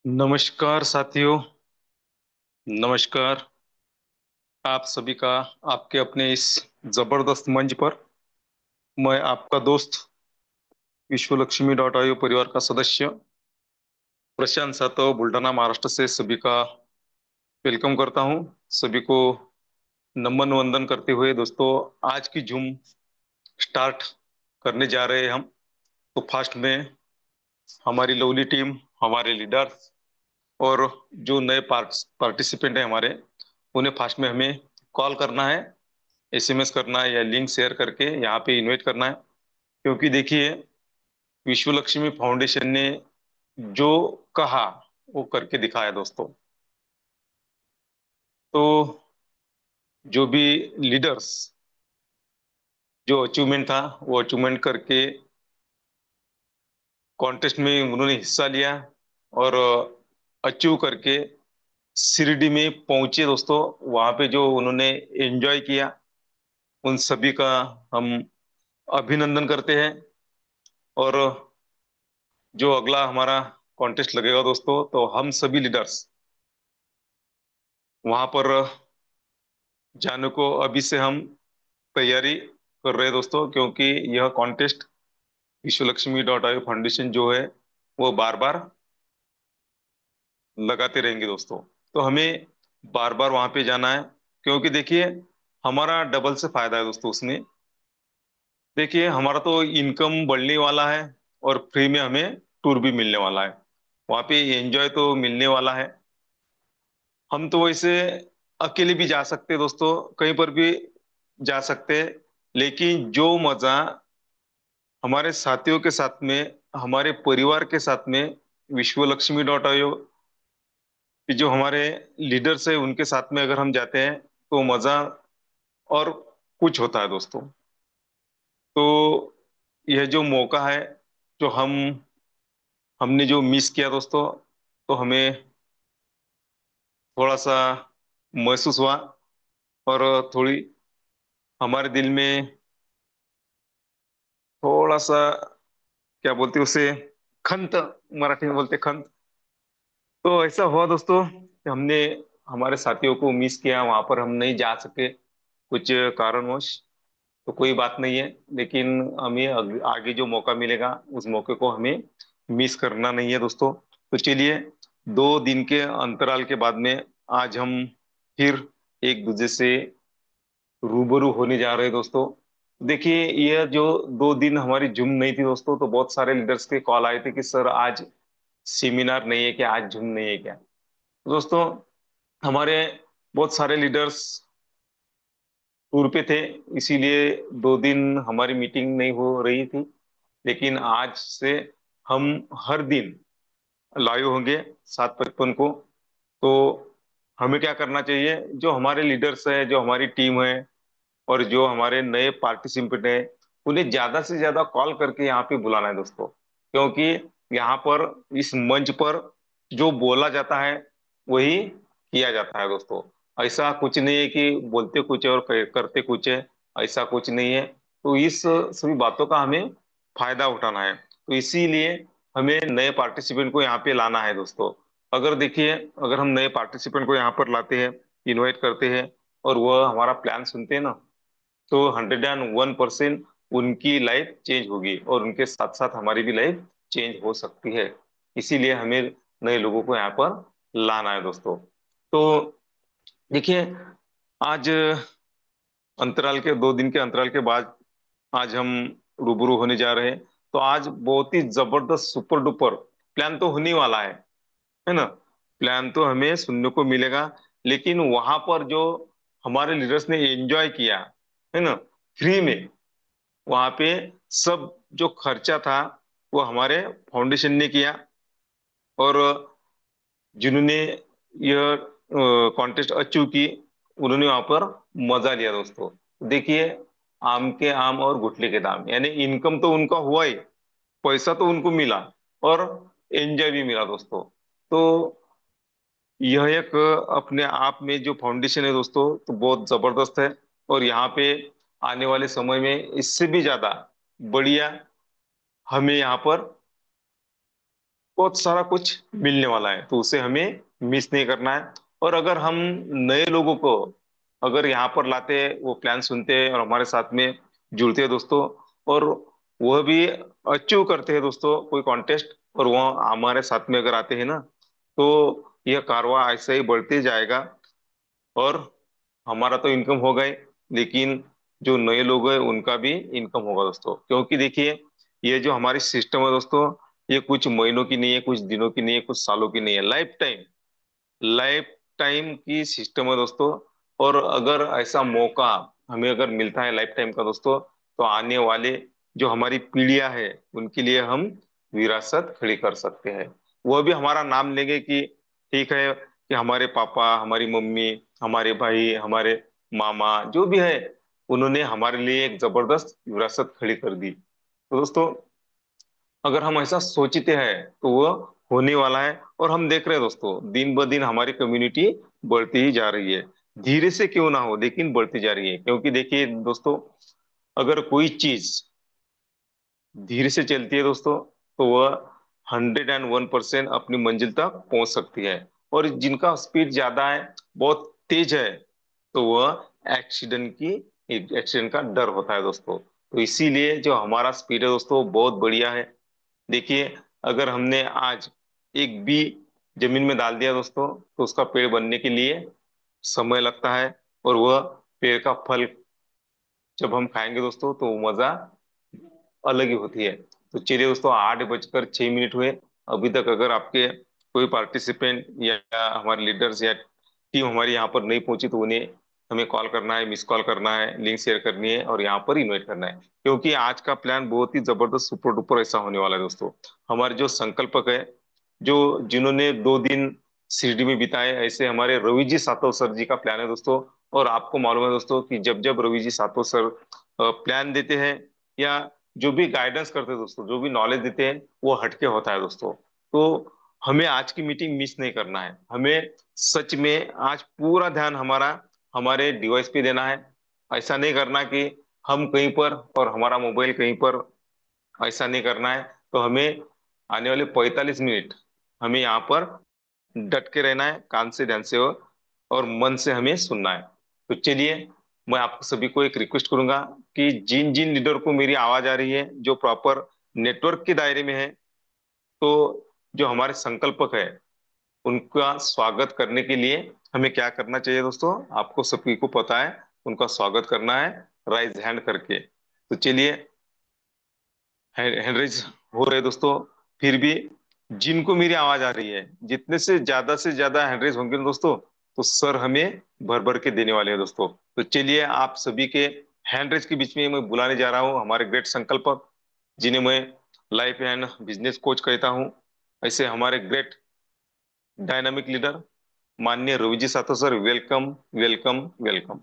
नमस्कार साथियों। नमस्कार आप सभी का। आपके अपने इस जबरदस्त मंच पर मैं आपका दोस्त विश्वलक्ष्मी परिवार का सदस्य प्रशांत सातव बुल्ढाना महाराष्ट्र से सभी का वेलकम करता हूं। सभी को नमन वंदन करते हुए दोस्तों, आज की जूम स्टार्ट करने जा रहे हैं हम। तो फास्ट में हमारी लवली टीम, हमारे लीडर्स और जो नए पार्टिसिपेंट हैं हमारे, उन्हें फास्ट में हमें कॉल करना है, एसएमएस करना है या लिंक शेयर करके यहाँ पे इनवाइट करना है। क्योंकि देखिए, विश्व लक्ष्मी फाउंडेशन ने जो कहा वो करके दिखाया दोस्तों। तो जो भी लीडर्स, जो अचीवमेंट था वो अचीवमेंट करके कॉन्टेस्ट में उन्होंने हिस्सा लिया और अचीव करके शिरडी में पहुंचे दोस्तों। वहां पे जो उन्होंने एंजॉय किया, उन सभी का हम अभिनंदन करते हैं। और जो अगला हमारा कॉन्टेस्ट लगेगा दोस्तों, तो हम सभी लीडर्स वहां पर जाने को अभी से हम तैयारी कर रहे हैं दोस्तों। क्योंकि यह कॉन्टेस्ट विश्वलक्ष्मी फाउंडेशन जो है वो बार बार लगाते रहेंगे दोस्तों। तो हमें बार बार वहां पे जाना है। क्योंकि देखिए, हमारा डबल से फायदा है दोस्तों उसमें। देखिए, हमारा तो इनकम बढ़ने वाला है और फ्री में हमें टूर भी मिलने वाला है। वहां पे एंजॉय तो मिलने वाला है। हम तो वैसे अकेले भी जा सकते हैं दोस्तों, कहीं पर भी जा सकते हैं। लेकिन जो मजा हमारे साथियों के साथ में, हमारे परिवार के साथ में, विश्वलक्ष्मी कि जो हमारे लीडर्स है उनके साथ में अगर हम जाते हैं तो मजा और कुछ होता है दोस्तों। तो यह जो मौका है, जो हमने जो मिस किया दोस्तों, तो हमें थोड़ा सा महसूस हुआ। और थोड़ी हमारे दिल में थोड़ा सा, क्या बोलते हैं उसे, खंत, मराठी में बोलते खंत। तो ऐसा हुआ दोस्तों कि हमने हमारे साथियों को मिस किया, वहां पर हम नहीं जा सके कुछ कारणवश। तो कोई बात नहीं है, लेकिन हमें आगे जो मौका मिलेगा उस मौके को हमें मिस करना नहीं है दोस्तों। तो चलिए, 2 दिन के अंतराल के बाद में आज हम फिर एक दूसरे से रूबरू होने जा रहे हैं दोस्तों। देखिए, यह जो 2 दिन हमारी जुम नहीं थी दोस्तों, तो बहुत सारे लीडर्स के कॉल आए थे कि सर आज सेमिनार नहीं है क्या, आज जुम नहीं है क्या। दोस्तों, हमारे बहुत सारे लीडर्स टूर पे थे, इसीलिए 2 दिन हमारी मीटिंग नहीं हो रही थी। लेकिन आज से हम हर दिन लाइव होंगे 7:55 को। तो हमें क्या करना चाहिए, जो हमारे लीडर्स है, जो हमारी टीम है और जो हमारे नए पार्टिसिपेंट हैं, उन्हें ज्यादा से ज्यादा कॉल करके यहाँ पे बुलाना है दोस्तों। क्योंकि यहाँ पर, इस मंच पर जो बोला जाता है वही किया जाता है दोस्तों। ऐसा कुछ नहीं है कि बोलते कुछ है और करते कुछ है, ऐसा कुछ नहीं है। तो इस सभी बातों का हमें फायदा उठाना है। तो इसीलिए हमें नए पार्टिसिपेंट को यहाँ पे लाना है दोस्तों। अगर देखिए, अगर हम नए पार्टिसिपेंट को यहाँ पर लाते हैं, इनवाइट करते हैं, और वह हमारा प्लान सुनते हैं ना, तो 101% उनकी लाइफ चेंज होगी और उनके साथ साथ हमारी भी लाइफ चेंज हो सकती है। इसीलिए हमें नए लोगों को यहाँ पर लाना है दोस्तों। तो देखिए, आज अंतराल के 2 दिन के अंतराल के बाद आज हम रूबरू होने जा रहे हैं। तो आज बहुत ही जबरदस्त सुपर डुपर प्लान तो होने वाला है ना। प्लान तो हमें सुनने को मिलेगा। लेकिन वहां पर जो हमारे लीडर्स ने एंजॉय किया है ना, फ्री में, वहां पे सब जो खर्चा था वो हमारे फाउंडेशन ने किया। और जिन्होंने यह कॉन्टेस्ट अचीव की, उन्होंने वहां पर मजा लिया दोस्तों। देखिए, आम के आम और गुठली के दाम, यानी इनकम तो उनका हुआ ही, पैसा तो उनको मिला, और एंजॉय भी मिला दोस्तों। तो यह एक अपने आप में जो फाउंडेशन है दोस्तों, तो बहुत जबरदस्त है। और यहाँ पे आने वाले समय में इससे भी ज्यादा बढ़िया हमें यहाँ पर बहुत सारा कुछ मिलने वाला है, तो उसे हमें मिस नहीं करना है। और अगर हम नए लोगों को अगर यहाँ पर लाते हैं, वो प्लान सुनते हैं और हमारे साथ में जुड़ते हैं दोस्तों, और वह भी अचीव करते हैं दोस्तों कोई कॉन्टेस्ट, और वह हमारे साथ में अगर आते हैं ना, तो यह कारवां ऐसे ही बढ़ते जाएगा। और हमारा तो इनकम होगा ही, लेकिन जो नए लोग हैं उनका भी इनकम होगा दोस्तों। क्योंकि देखिए, ये जो हमारी सिस्टम है दोस्तों, ये कुछ महीनों की नहीं है, कुछ दिनों की नहीं है, कुछ सालों की नहीं है, लाइफ टाइम, लाइफ टाइम की सिस्टम है दोस्तों। और अगर ऐसा मौका हमें अगर मिलता है लाइफ टाइम का दोस्तों, तो आने वाले जो हमारी पीढ़ियां है उनके लिए हम विरासत खड़ी कर सकते हैं। वह भी हमारा नाम लेंगे कि ठीक है, कि हमारे पापा, हमारी मम्मी, हमारे भाई, हमारे मामा जो भी है, उन्होंने हमारे लिए एक जबरदस्त विरासत खड़ी कर दी। तो दोस्तों, अगर हम ऐसा सोचते हैं तो वो होने वाला है। और हम देख रहे हैं दोस्तों, दिन ब दिन हमारी कम्युनिटी बढ़ती ही जा रही है। धीरे से क्यों ना हो, लेकिन बढ़ती जा रही है। क्योंकि देखिए दोस्तों, अगर कोई चीज धीरे से चलती है दोस्तों, तो वह 101% अपनी मंजिल तक पहुंच सकती है। और जिनका स्पीड ज्यादा है, बहुत तेज है, तो वह एक्सीडेंट का डर होता है दोस्तों। तो इसीलिए जो हमारा स्पीड है दोस्तों, वो बहुत बढ़िया है। देखिए, अगर हमने आज एक बी जमीन में डाल दिया दोस्तों, तो उसका पेड़ बनने के लिए समय लगता है। और वह पेड़ का फल जब हम खाएंगे दोस्तों, तो वो मजा अलग ही होती है। तो चलिए दोस्तों, 8 बजकर 6 मिनट हुए। अभी तक अगर आपके कोई पार्टिसिपेंट या हमारे लीडर्स या टीम हमारी यहाँ पर नहीं पहुंची, तो उन्हें हमें कॉल करना है, मिस कॉल करना है, लिंक शेयर करनी है और यहाँ पर इन्वाइट करना है। क्योंकि आज का प्लान बहुत ही जबरदस्त सुपर डुपर ऐसा होने वाला है दोस्तों। हमारे जो संकल्पक है, जो जिन्होंने 2 दिन शिरडी में बिताए, ऐसे हमारे रवि जी सातव सर जी का प्लान है दोस्तों। और आपको मालूम है दोस्तों कि जब जब रवि जी सातव सर प्लान देते हैं या जो भी गाइडेंस करते हैं दोस्तों, जो भी नॉलेज देते हैं, वो हटके होता है दोस्तों। तो हमें आज की मीटिंग मिस नहीं करना है। हमें सच में आज पूरा ध्यान हमारा हमारे डिवाइस पे देना है। ऐसा नहीं करना कि हम कहीं पर और हमारा मोबाइल कहीं पर, ऐसा नहीं करना है। तो हमें आने वाले 45 मिनट हमें यहाँ पर डट के रहना है, कान से ध्यान से और मन से हमें सुनना है। तो चलिए, मैं आप सभी को एक रिक्वेस्ट करूंगा कि जिन जिन लीडर को मेरी आवाज आ रही है, जो प्रॉपर नेटवर्क के दायरे में है, तो जो हमारे संकल्पक है, उनका स्वागत करने के लिए हमें क्या करना चाहिए दोस्तों? आपको सभी को पता है, उनका स्वागत करना है राइज हैंड करके। तो चलिए, हैंड रेज हो रहे दोस्तों। फिर भी जिनको मेरी आवाज आ रही है, जितने से ज्यादा हैंड रेज होंगे ना दोस्तों, तो सर हमें भर भर के देने वाले हैं दोस्तों। तो चलिए, आप सभी के हैंड रेज के बीच में मैं बुलाने जा रहा हूँ हमारे ग्रेट संकल्पक, जिन्हें मैं लाइफ एंड बिजनेस कोच कहता हूँ। ऐसे हमारे ग्रेट डायनामिक लीडर माननीय Ravi ji साथो sir, welcome welcome welcome.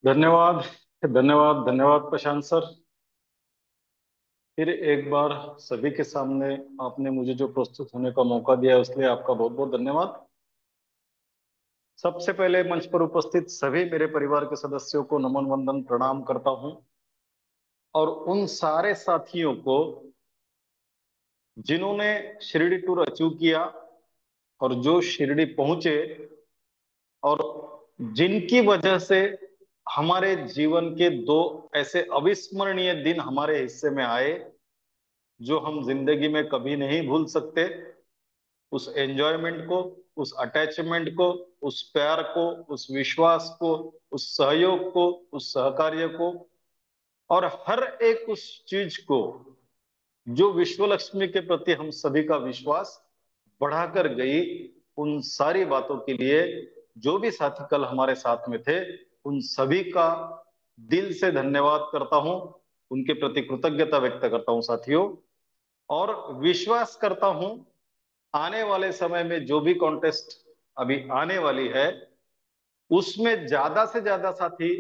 धन्यवाद। धन्यवाद धन्यवाद प्रशांत सर। फिर एक बार सभी के सामने आपने मुझे जो प्रस्तुत होने का मौका दिया है, उसके लिए आपका बहुत बहुत धन्यवाद। सबसे पहले मंच पर उपस्थित सभी मेरे परिवार के सदस्यों को नमन वंदन प्रणाम करता हूं, और उन सारे साथियों को जिन्होंने शिरडी टूर अचीव किया और जो शिरडी पहुंचे, और जिनकी वजह से हमारे जीवन के दो ऐसे अविस्मरणीय दिन हमारे हिस्से में आए, जो हम जिंदगी में कभी नहीं भूल सकते। उस एंजॉयमेंट को, उस अटैचमेंट को, उस प्यार को, उस विश्वास को, उस सहयोग को, उस सहकार्य को, और हर एक उस चीज को जो विश्व लक्ष्मी के प्रति हम सभी का विश्वास बढ़ाकर गई, उन सारी बातों के लिए जो भी साथी कल हमारे साथ में थे, उन सभी का दिल से धन्यवाद करता हूं, उनके प्रति कृतज्ञता व्यक्त करता हूं साथियों। और विश्वास करता हूं आने वाले समय में जो भी कॉन्टेस्ट अभी आने वाली है, उसमें ज्यादा से ज्यादा साथी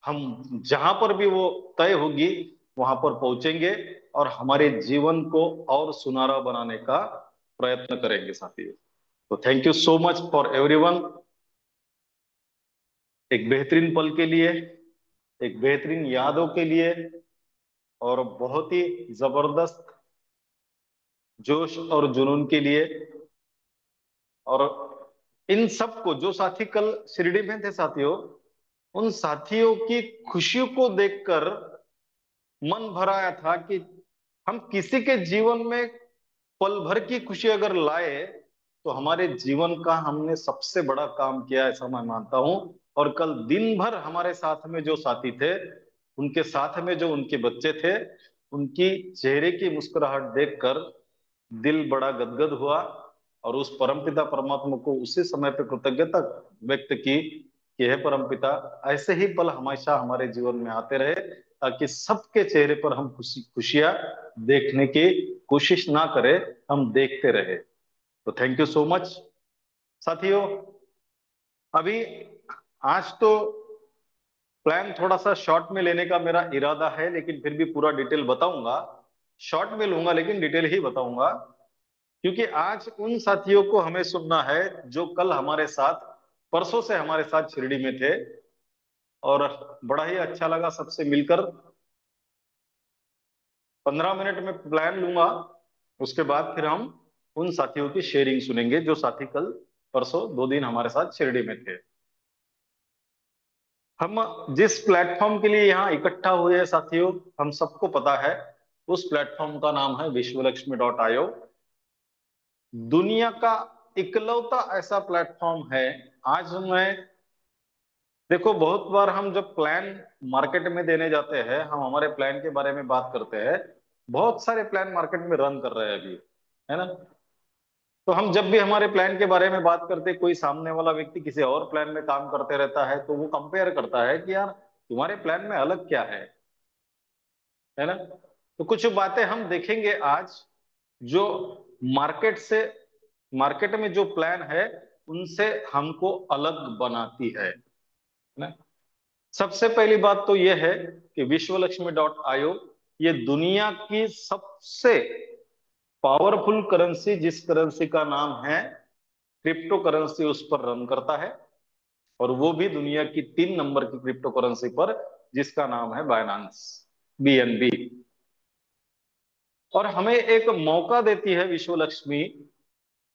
हम जहां पर भी वो तय होगी वहां पर पहुंचेंगे और हमारे जीवन को और सुनहरा बनाने का प्रयत्न करेंगे साथियों। तो thank you so much for everyone. एक बेहतरीन पल के लिए, एक बेहतरीन यादों के लिए, और बहुत ही जबरदस्त जोश और जुनून के लिए। और इन सबको, जो साथी कल शिरडी में थे साथियों, उन साथियों की खुशियों को देखकर मन भर आया था कि हम किसी के जीवन में पल भर की खुशी अगर लाए तो हमारे जीवन का हमने सबसे बड़ा काम किया, ऐसा मैं मानता हूं। और कल दिन भर हमारे साथ में जो साथी थे, उनके साथ में जो उनके बच्चे थे, उनकी चेहरे की मुस्कुराहट देखकर दिल बड़ा गदगद हुआ। और उस परमपिता परमात्मा को उसी समय पे कृतज्ञता व्यक्त की कि हे परमपिता, ऐसे ही पल हमेशा हमारे जीवन में आते रहे, ताकि सबके चेहरे पर हम खुशियां देखने की कोशिश ना करें, हम देखते रहे। तो थैंक यू सो मच साथियों। अभी आज तो प्लान थोड़ा सा शॉर्ट में लेने का मेरा इरादा है, लेकिन फिर भी पूरा डिटेल बताऊंगा। शॉर्ट में लूंगा लेकिन डिटेल ही बताऊंगा, क्योंकि आज उन साथियों को हमें सुनना है जो कल हमारे साथ, परसों से हमारे साथ शिरडी में थे। और बड़ा ही अच्छा लगा सबसे मिलकर। 15 मिनट में प्लान लूंगा, उसके बाद फिर हम उन साथियों की शेयरिंग सुनेंगे जो साथी कल परसों 2 दिन हमारे साथ शिरडी में थे। हम जिस प्लेटफॉर्म के लिए यहाँ इकट्ठा हुए हैं साथियों, हम सबको पता है, उस प्लेटफॉर्म का नाम है विश्वलक्ष्मी.io। दुनिया का इकलौता ऐसा प्लेटफॉर्म है। आज मैं, देखो, बहुत बार हम जब प्लान मार्केट में देने जाते हैं, हम हमारे प्लान के बारे में बात करते हैं, बहुत सारे प्लान मार्केट में रन कर रहे हैं अभी, है ना। तो हम जब भी हमारे प्लान के बारे में बात करते, कोई सामने वाला व्यक्ति किसी और प्लान में काम करते रहता है, तो वो कंपेयर करता है कि यार तुम्हारे प्लान में अलग क्या है ना। तो कुछ बातें हम देखेंगे आज जो मार्केट से, मार्केट में जो प्लान है उनसे हमको अलग बनाती है ना। सबसे पहली बात तो यह है कि विश्वलक्ष्मी.io ये दुनिया की सबसे पावरफुल करेंसी, जिस करेंसी का नाम है क्रिप्टो करेंसी, उस पर रन करता है। और वो भी दुनिया की 3 नंबर की क्रिप्टो करेंसी पर, जिसका नाम है बाइनांस, BNB। और हमें एक मौका देती है विश्व लक्ष्मी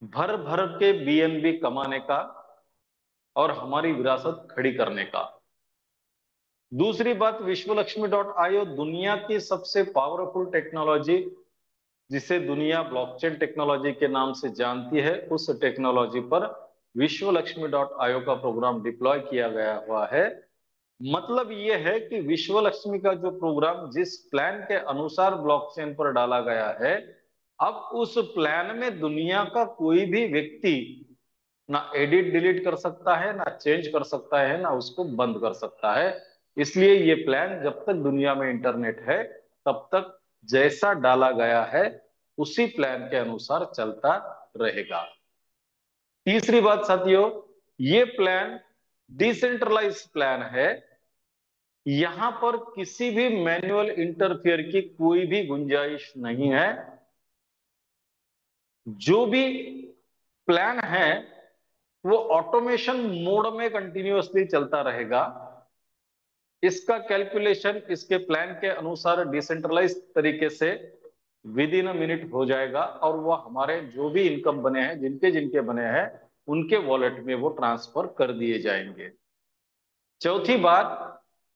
भर भर के BNB कमाने का और हमारी विरासत खड़ी करने का। दूसरी बात, विश्वलक्ष्मी.io दुनिया की सबसे पावरफुल टेक्नोलॉजी, जिसे दुनिया ब्लॉकचेन टेक्नोलॉजी के नाम से जानती है, उस टेक्नोलॉजी पर विश्वलक्ष्मी.io का प्रोग्राम डिप्लॉय किया गया हुआ है। मतलब यह है कि विश्व लक्ष्मी का जो प्रोग्राम जिस प्लान के अनुसार ब्लॉकचेन पर डाला गया है, अब उस प्लान में दुनिया का कोई भी व्यक्ति ना एडिट डिलीट कर सकता है, ना चेंज कर सकता है, ना उसको बंद कर सकता है। इसलिए ये प्लान जब तक दुनिया में इंटरनेट है, तब तक जैसा डाला गया है उसी प्लान के अनुसार चलता रहेगा। तीसरी बात साथियों, ये प्लान डिसेंट्रलाइज प्लान है। यहां पर किसी भी मैन्युअल इंटरफेयर की कोई भी गुंजाइश नहीं है। जो भी प्लान है वो ऑटोमेशन मोड में कंटिन्यूअसली चलता रहेगा। इसका कैलकुलेशन इसके प्लान के अनुसार डिसेंट्रलाइज तरीके से विद इन अ मिनट हो जाएगा, और वो हमारे जो भी इनकम बने हैं, जिनके जिनके बने हैं, उनके वॉलेट में वो ट्रांसफर कर दिए जाएंगे। चौथी बात,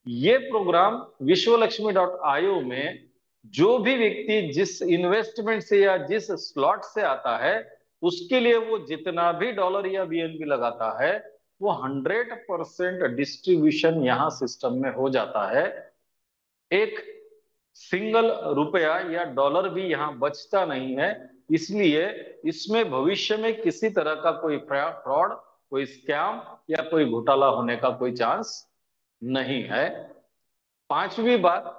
ये प्रोग्राम विश्वलक्ष्मी.io में जो भी व्यक्ति जिस इन्वेस्टमेंट से या जिस स्लॉट से आता है, उसके लिए वो जितना भी डॉलर या BNB लगाता है, वो 100% डिस्ट्रीब्यूशन यहां सिस्टम में हो जाता है। एक सिंगल रुपया या डॉलर भी यहां बचता नहीं है। इसलिए इसमें भविष्य में किसी तरह का कोई फ्रॉड, कोई स्कैम या कोई घोटाला होने का कोई चांस नहीं है। पांचवी बात,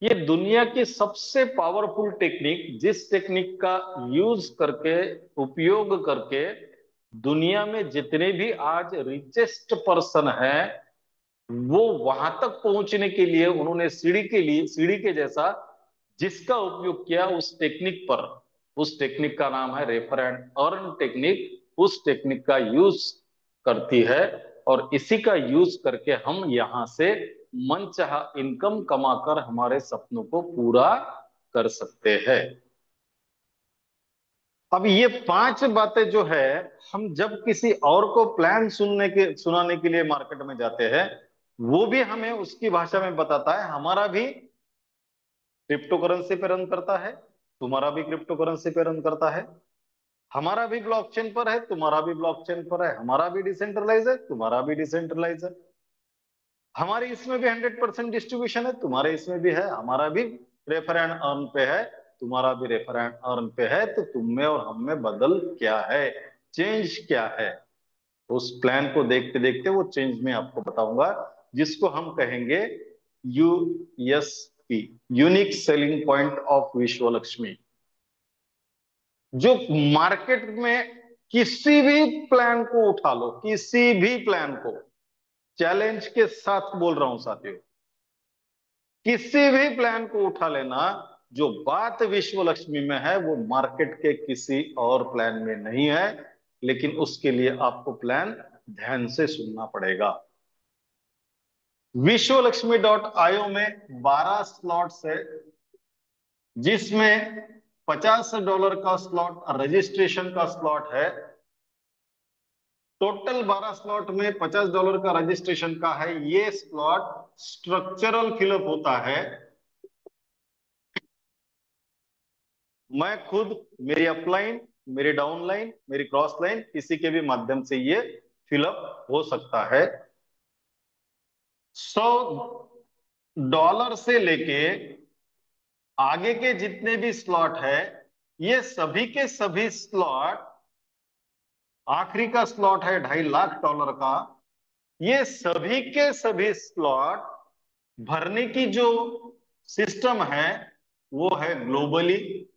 ये दुनिया की सबसे पावरफुल टेक्निक, जिस टेक्निक का यूज करके, उपयोग करके दुनिया में जितने भी आज रिचेस्ट पर्सन है, वो वहां तक पहुंचने के लिए उन्होंने सीढ़ी के लिए, सीढ़ी के जैसा जिसका उपयोग किया, उस टेक्निक पर, उस टेक्निक का नाम है रेफर एंड अर्न टेक्निक। उस टेक्निक का यूज करती है, और इसी का यूज करके हम यहां से मनचाहा इनकम कमाकर हमारे सपनों को पूरा कर सकते हैं। अब ये 5 बातें जो है, हम जब किसी और को प्लान सुनाने के लिए मार्केट में जाते हैं, वो भी हमें उसकी भाषा में बताता है हमारा भी क्रिप्टो करेंसी पे रन करता है, तुम्हारा भी क्रिप्टो करेंसी पे रन करता है, हमारा भी ब्लॉकचेन पर है, तुम्हारा भी ब्लॉकचेन पर है, हमारा भी डिसेंट्रलाइज है, तुम्हारा भी डिसेंट्रलाइज है, हमारे इसमें भी 100% डिस्ट्रीब्यूशन है, तुम्हारे इसमें भी है, हमारा भी रेफर एंड अर्न पे है, तुम्हारा भी रेफर एंड अर्न पे है। तो तुम में और हम में बदल क्या है, चेंज क्या है, उस प्लान को देखते देखते वो चेंज में आपको बताऊंगा, जिसको हम कहेंगे USP, unique selling point of विश्व लक्ष्मी। जो मार्केट में किसी भी प्लान को उठा लो, किसी भी प्लान को, चैलेंज के साथ बोल रहा हूं साथियों, किसी भी प्लान को उठा लेना, जो बात विश्व लक्ष्मी में है वो मार्केट के किसी और प्लान में नहीं है। लेकिन उसके लिए आपको प्लान ध्यान से सुनना पड़ेगा। विश्व लक्ष्मी .io में 12 स्लॉट्स है, जिसमें $50 का स्लॉट रजिस्ट्रेशन का स्लॉट है। टोटल 12 स्लॉट में $50 का रजिस्ट्रेशन का है। ये स्लॉट स्ट्रक्चरल फिलअप होता है। मैं खुद, मेरी अपलाइन, मेरी डाउनलाइन, मेरी क्रॉस लाइन, किसी के भी माध्यम से ये फिलअप हो सकता है। $100 से लेके आगे के जितने भी स्लॉट है, ये सभी के सभी स्लॉट, आखिरी का स्लॉट है $2.5 लाख का, ये सभी के सभी स्लॉट भरने की जो सिस्टम है वो है ग्लोबली।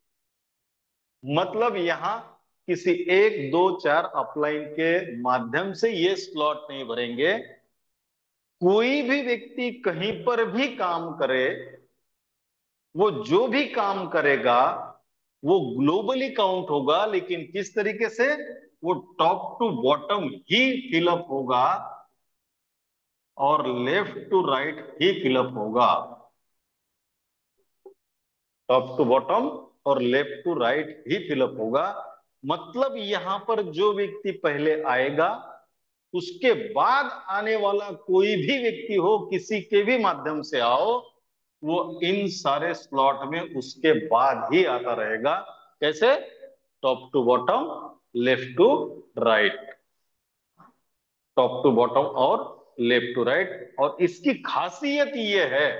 मतलब यहां किसी 1 2 4 अपलाइन के माध्यम से ये स्लॉट नहीं भरेंगे। कोई भी व्यक्ति कहीं पर भी काम करे, वो जो भी काम करेगा वो ग्लोबली काउंट होगा, लेकिन किस तरीके से, वो टॉप टू बॉटम ही फिलअप होगा और लेफ्ट टू राइट ही फिलअप होगा। टॉप टू बॉटम और लेफ्ट टू राइट ही फिलअप होगा। मतलब यहां पर जो व्यक्ति पहले आएगा, उसके बाद आने वाला कोई भी व्यक्ति हो, किसी के भी माध्यम से आओ, वो इन सारे स्लॉट में उसके बाद ही आता रहेगा। कैसे? Top to bottom, left to right, top to bottom और लेफ्ट टू राइट। और इसकी खासियत ये है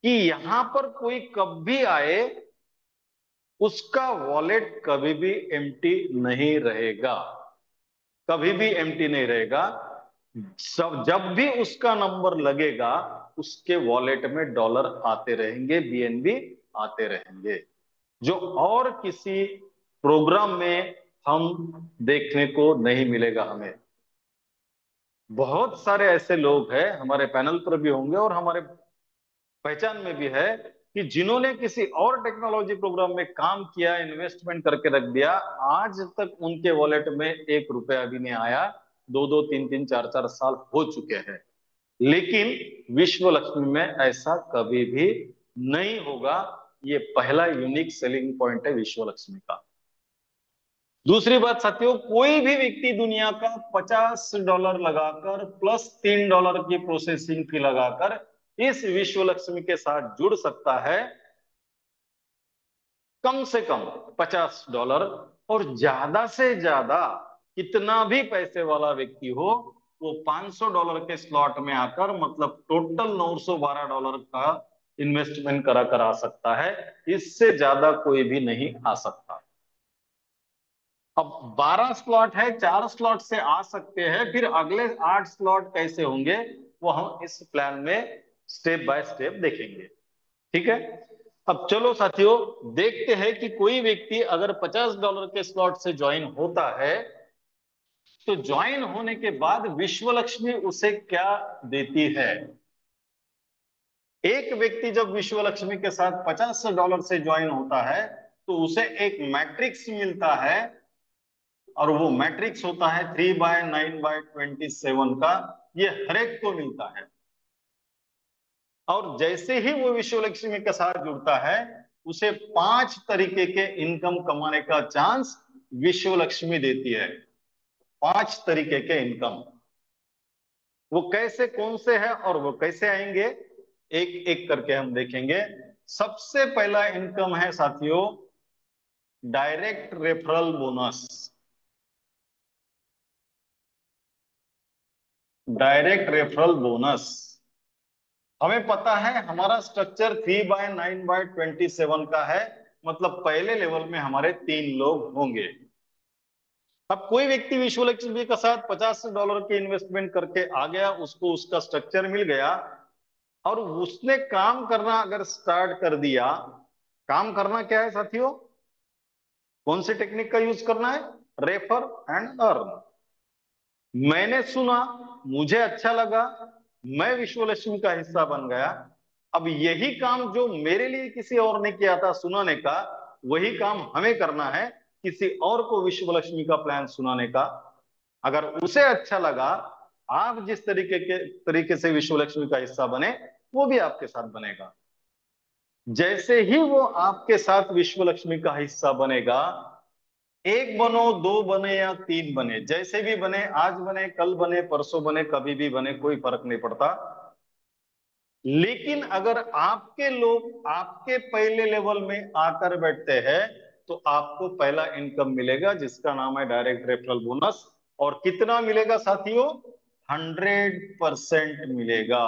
कि यहां पर कोई कब भी आए, उसका वॉलेट कभी भी एम्प्टी नहीं रहेगा, कभी भी एम्प्टी नहीं रहेगा। सब जब भी उसका नंबर लगेगा, उसके वॉलेट में डॉलर आते रहेंगे, बीएनबी आते रहेंगे, जो और किसी प्रोग्राम में हम देखने को नहीं मिलेगा हमें। बहुत सारे ऐसे लोग हैं, हमारे पैनल पर भी होंगे और हमारे पहचान में भी है, कि जिन्होंने किसी और टेक्नोलॉजी प्रोग्राम में काम किया, इन्वेस्टमेंट करके रख दिया, आज तक उनके वॉलेट में 1 रुपया भी नहीं आया। 2 2 3 3 4 4 साल हो चुके हैं। लेकिन विश्व लक्ष्मी में ऐसा कभी भी नहीं होगा। ये पहला यूनिक सेलिंग पॉइंट है विश्व लक्ष्मी का। दूसरी बात साथियों, कोई भी व्यक्ति दुनिया का $50 लगाकर प्लस $3 की प्रोसेसिंग फी लगाकर इस विश्व लक्ष्मी के साथ जुड़ सकता है। कम से कम $50, और ज्यादा से ज्यादा कितना भी पैसे वाला व्यक्ति हो, वो $500 के स्लॉट में आकर, मतलब टोटल $912 का इन्वेस्टमेंट करा कर आ सकता है। इससे ज्यादा कोई भी नहीं आ सकता। अब 12 स्लॉट है, 4 स्लॉट से आ सकते हैं, फिर अगले 8 स्लॉट कैसे होंगे वो हम इस प्लान में स्टेप बाय स्टेप देखेंगे। ठीक है? अब चलो साथियों, देखते हैं कि कोई व्यक्ति अगर $50 के स्लॉट से ज्वाइन होता है, तो ज्वाइन होने के बाद विश्व लक्ष्मी उसे क्या देती है। एक व्यक्ति जब विश्व लक्ष्मी के साथ $50 से ज्वाइन होता है, तो उसे एक मैट्रिक्स मिलता है, और वो मैट्रिक्स होता है 3/9/27 का। ये हर एक को मिलता है। और जैसे ही वो विश्व लक्ष्मी के साथ जुड़ता है, उसे 5 तरीके के इनकम कमाने का चांस विश्व लक्ष्मी देती है। 5 तरीके के इनकम, वो कैसे, कौन से है और वो कैसे आएंगे, एक एक करके हम देखेंगे। सबसे पहला इनकम है साथियों, direct referral bonus. Direct referral bonus, हमें पता है हमारा स्ट्रक्चर 3/9/27 का है, मतलब पहले लेवल में हमारे 3 लोग होंगे। अब कोई व्यक्ति विश्व लक्ष्मी के साथ $50 के इन्वेस्टमेंट करके आ गया, उसको उसका स्ट्रक्चर मिल गया, और उसने काम करना अगर स्टार्ट कर दिया। काम करना क्या है साथियों, कौन सी टेक्निक का यूज करना है, रेफर एंड अर्न। मैंने सुना, मुझे अच्छा लगा, मैं विश्व लक्ष्मी का हिस्सा बन गया। अब यही काम जो मेरे लिए किसी और ने किया था सुनाने का, वही काम हमें करना है किसी और को विश्व लक्ष्मी का प्लान सुनाने का। अगर उसे अच्छा लगा, आप जिस तरीके से विश्व लक्ष्मी का हिस्सा बने, वो भी आपके साथ बनेगा। जैसे ही वो आपके साथ विश्व लक्ष्मी का हिस्सा बनेगा, एक बनो, दो बने या 3 बने, जैसे भी बने, आज बने, कल बने, परसों बने, कभी भी बने, कोई फर्क नहीं पड़ता। लेकिन अगर आपके लोग आपके पहले लेवल में आकर बैठते हैं, तो आपको पहला इनकम मिलेगा जिसका नाम है डायरेक्ट रेफरल बोनस। और कितना मिलेगा साथियों, 100% मिलेगा।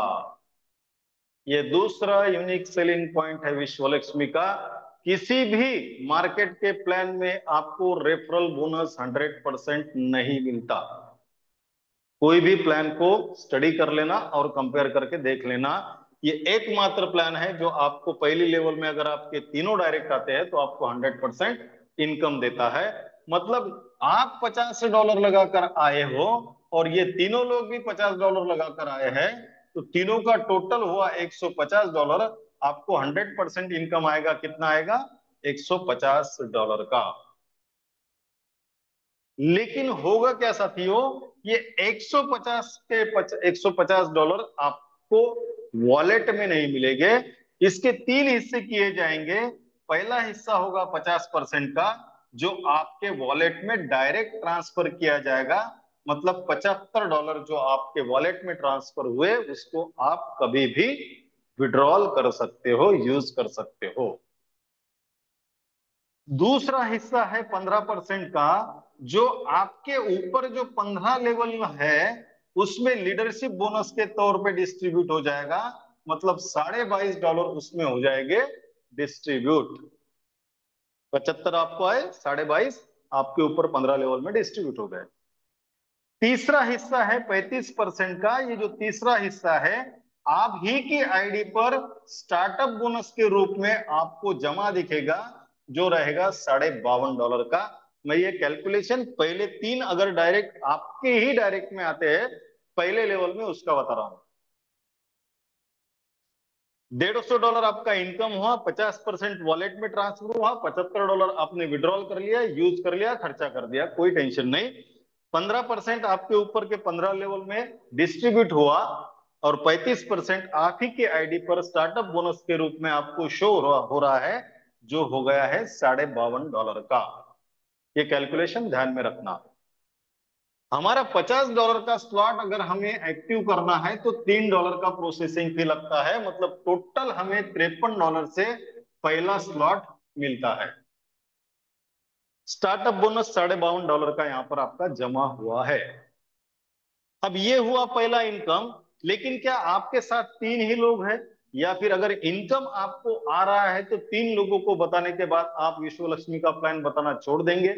ये दूसरा यूनिक सेलिंग पॉइंट है विश्व लक्ष्मी का। किसी भी मार्केट के प्लान में आपको रेफरल बोनस 100% नहीं मिलता। कोई भी प्लान को स्टडी कर लेना और कंपेयर करके देख लेना। ये एकमात्र प्लान है जो आपको पहली लेवल में अगर आपके तीनों डायरेक्ट आते हैं तो आपको 100% इनकम देता है। मतलब आप $50 लगाकर आए हो और ये तीनों लोग भी $50 लगाकर आए हैं, तो तीनों का टोटल हुआ $150। आपको 100% इनकम आएगा, कितना आएगा, $150 का। लेकिन होगा क्या साथियों, ये 150 के $150 आपको वॉलेट में नहीं मिलेंगे। इसके 3 हिस्से किए जाएंगे। पहला हिस्सा होगा 50% का, जो आपके वॉलेट में डायरेक्ट ट्रांसफर किया जाएगा। मतलब $75 जो आपके वॉलेट में ट्रांसफर हुए, उसको आप कभी भी विड्रॉल कर सकते हो, यूज कर सकते हो। दूसरा हिस्सा है 15% का, जो आपके ऊपर जो 15 लेवल है, उसमें लीडरशिप बोनस के तौर पे डिस्ट्रीब्यूट हो जाएगा। मतलब $22.5 उसमें हो जाएंगे डिस्ट्रीब्यूट। 75 आपको आए, 22.5 आपके ऊपर 15 लेवल में डिस्ट्रीब्यूट हो गए। तीसरा हिस्सा है 35% का। ये जो तीसरा हिस्सा है, आप ही की आईडी पर स्टार्टअप बोनस के रूप में आपको जमा दिखेगा, जो रहेगा $52.5 का। मैं ये कैलकुलेशन पहले 3 अगर डायरेक्ट आपके ही डायरेक्ट में आते हैं पहले लेवल में, उसका बता रहा हूं। $150 आपका इनकम हुआ, 50% वॉलेट में ट्रांसफर हुआ, $75 आपने विड्रॉल कर लिया, यूज कर लिया, खर्चा कर दिया, कोई टेंशन नहीं। 15% आपके ऊपर के 15 लेवल में डिस्ट्रीब्यूट हुआ, और 35% आप ही के आईडी पर स्टार्टअप बोनस के रूप में आपको शो हो रहा है, जो हो गया है $52.5 का। ये कैलकुलेशन ध्यान में रखना। हमारा $50 का स्लॉट अगर हमें एक्टिव करना है तो $3 का प्रोसेसिंग फी लगता है। मतलब टोटल हमें $53 से पहला स्लॉट मिलता है। स्टार्टअप बोनस $52.5 का यहां पर आपका जमा हुआ है। अब ये हुआ पहला इनकम। लेकिन क्या आपके साथ 3 ही लोग हैं, या फिर अगर इनकम आपको आ रहा है तो 3 लोगों को बताने के बाद आप विश्व लक्ष्मी का प्लान बताना छोड़ देंगे?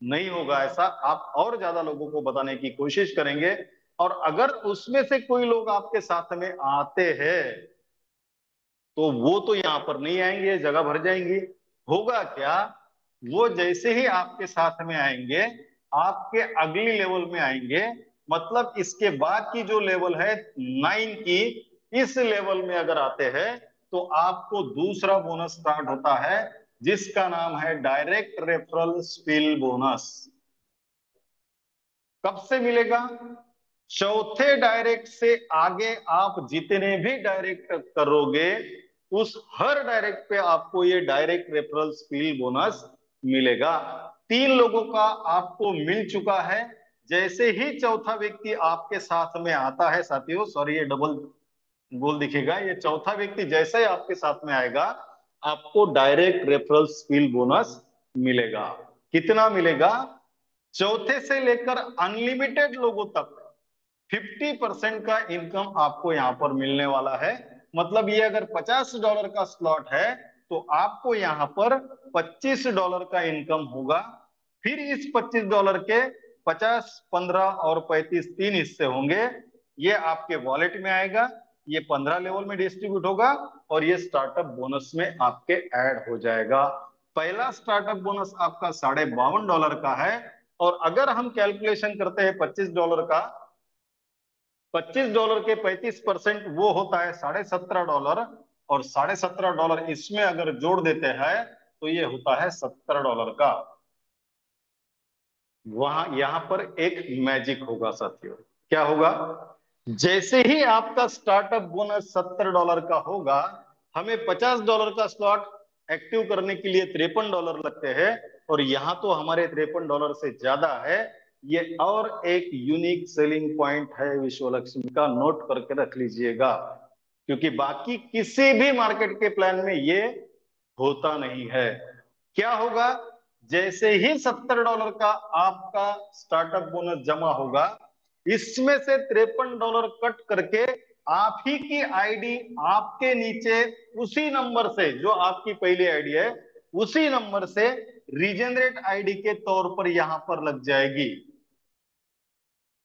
नहीं होगा ऐसा, आप और ज्यादा लोगों को बताने की कोशिश करेंगे। और अगर उसमें से कोई लोग आपके साथ में आते हैं, तो वो तो यहां पर नहीं आएंगे, जगह भर जाएंगी। होगा क्या, वो जैसे ही आपके साथ में आएंगे, आपके अगली लेवल में आएंगे। मतलब इसके बाद की जो लेवल है 9 की, इस लेवल में अगर आते हैं, तो आपको दूसरा बोनस स्टार्ट होता है, जिसका नाम है डायरेक्ट रेफरल स्पिल बोनस। कब से मिलेगा, चौथे डायरेक्ट से आगे आप जितने भी डायरेक्ट करोगे, उस हर डायरेक्ट पे आपको ये डायरेक्ट रेफरल फील बोनस मिलेगा। 3 लोगों का आपको मिल चुका है। जैसे ही चौथा व्यक्ति आपके साथ में आता है साथियों, सॉरी ये डबल गोल दिखेगा, ये चौथा व्यक्ति जैसे ही आपके साथ में आएगा, आपको डायरेक्ट रेफरल फील बोनस मिलेगा। कितना मिलेगा? चौथे से लेकर अनलिमिटेड लोगों तक 50% का इनकम आपको यहां पर मिलने वाला है। मतलब ये अगर $50 का स्लॉट है, तो आपको यहां पर $25 का इनकम होगा। फिर इस $25 के 50, 15 और 35 तीन हिस्से होंगे। ये आपके वॉलेट में आएगा, ये 15 लेवल में डिस्ट्रीब्यूट होगा, और ये स्टार्टअप बोनस में आपके ऐड हो जाएगा। पहला स्टार्टअप बोनस आपका $52.5 का है। और अगर हम कैलकुलेशन करते हैं $25 का, $25 के 35% वो होता है $17.5, और $17.5 इसमें अगर जोड़ देते हैं तो ये होता है $70 का। वहां यहां पर एक मैजिक होगा साथियों। क्या होगा? जैसे ही आपका स्टार्टअप बोनस $70 का होगा, हमें $50 का स्लॉट एक्टिव करने के लिए $53 लगते हैं, और यहां तो हमारे $53 से ज्यादा है। ये और एक यूनिक सेलिंग पॉइंट है विश्व लक्ष्मी का, नोट करके रख लीजिएगा, क्योंकि बाकी किसी भी मार्केट के प्लान में ये होता नहीं है। क्या होगा? जैसे ही $70 का आपका स्टार्टअप बोनस जमा होगा, इसमें से $53 कट करके आप ही की आईडी आपके नीचे उसी नंबर से, जो आपकी पहली आईडी है, उसी नंबर से रीजेनरेट आईडी के तौर पर यहां पर लग जाएगी।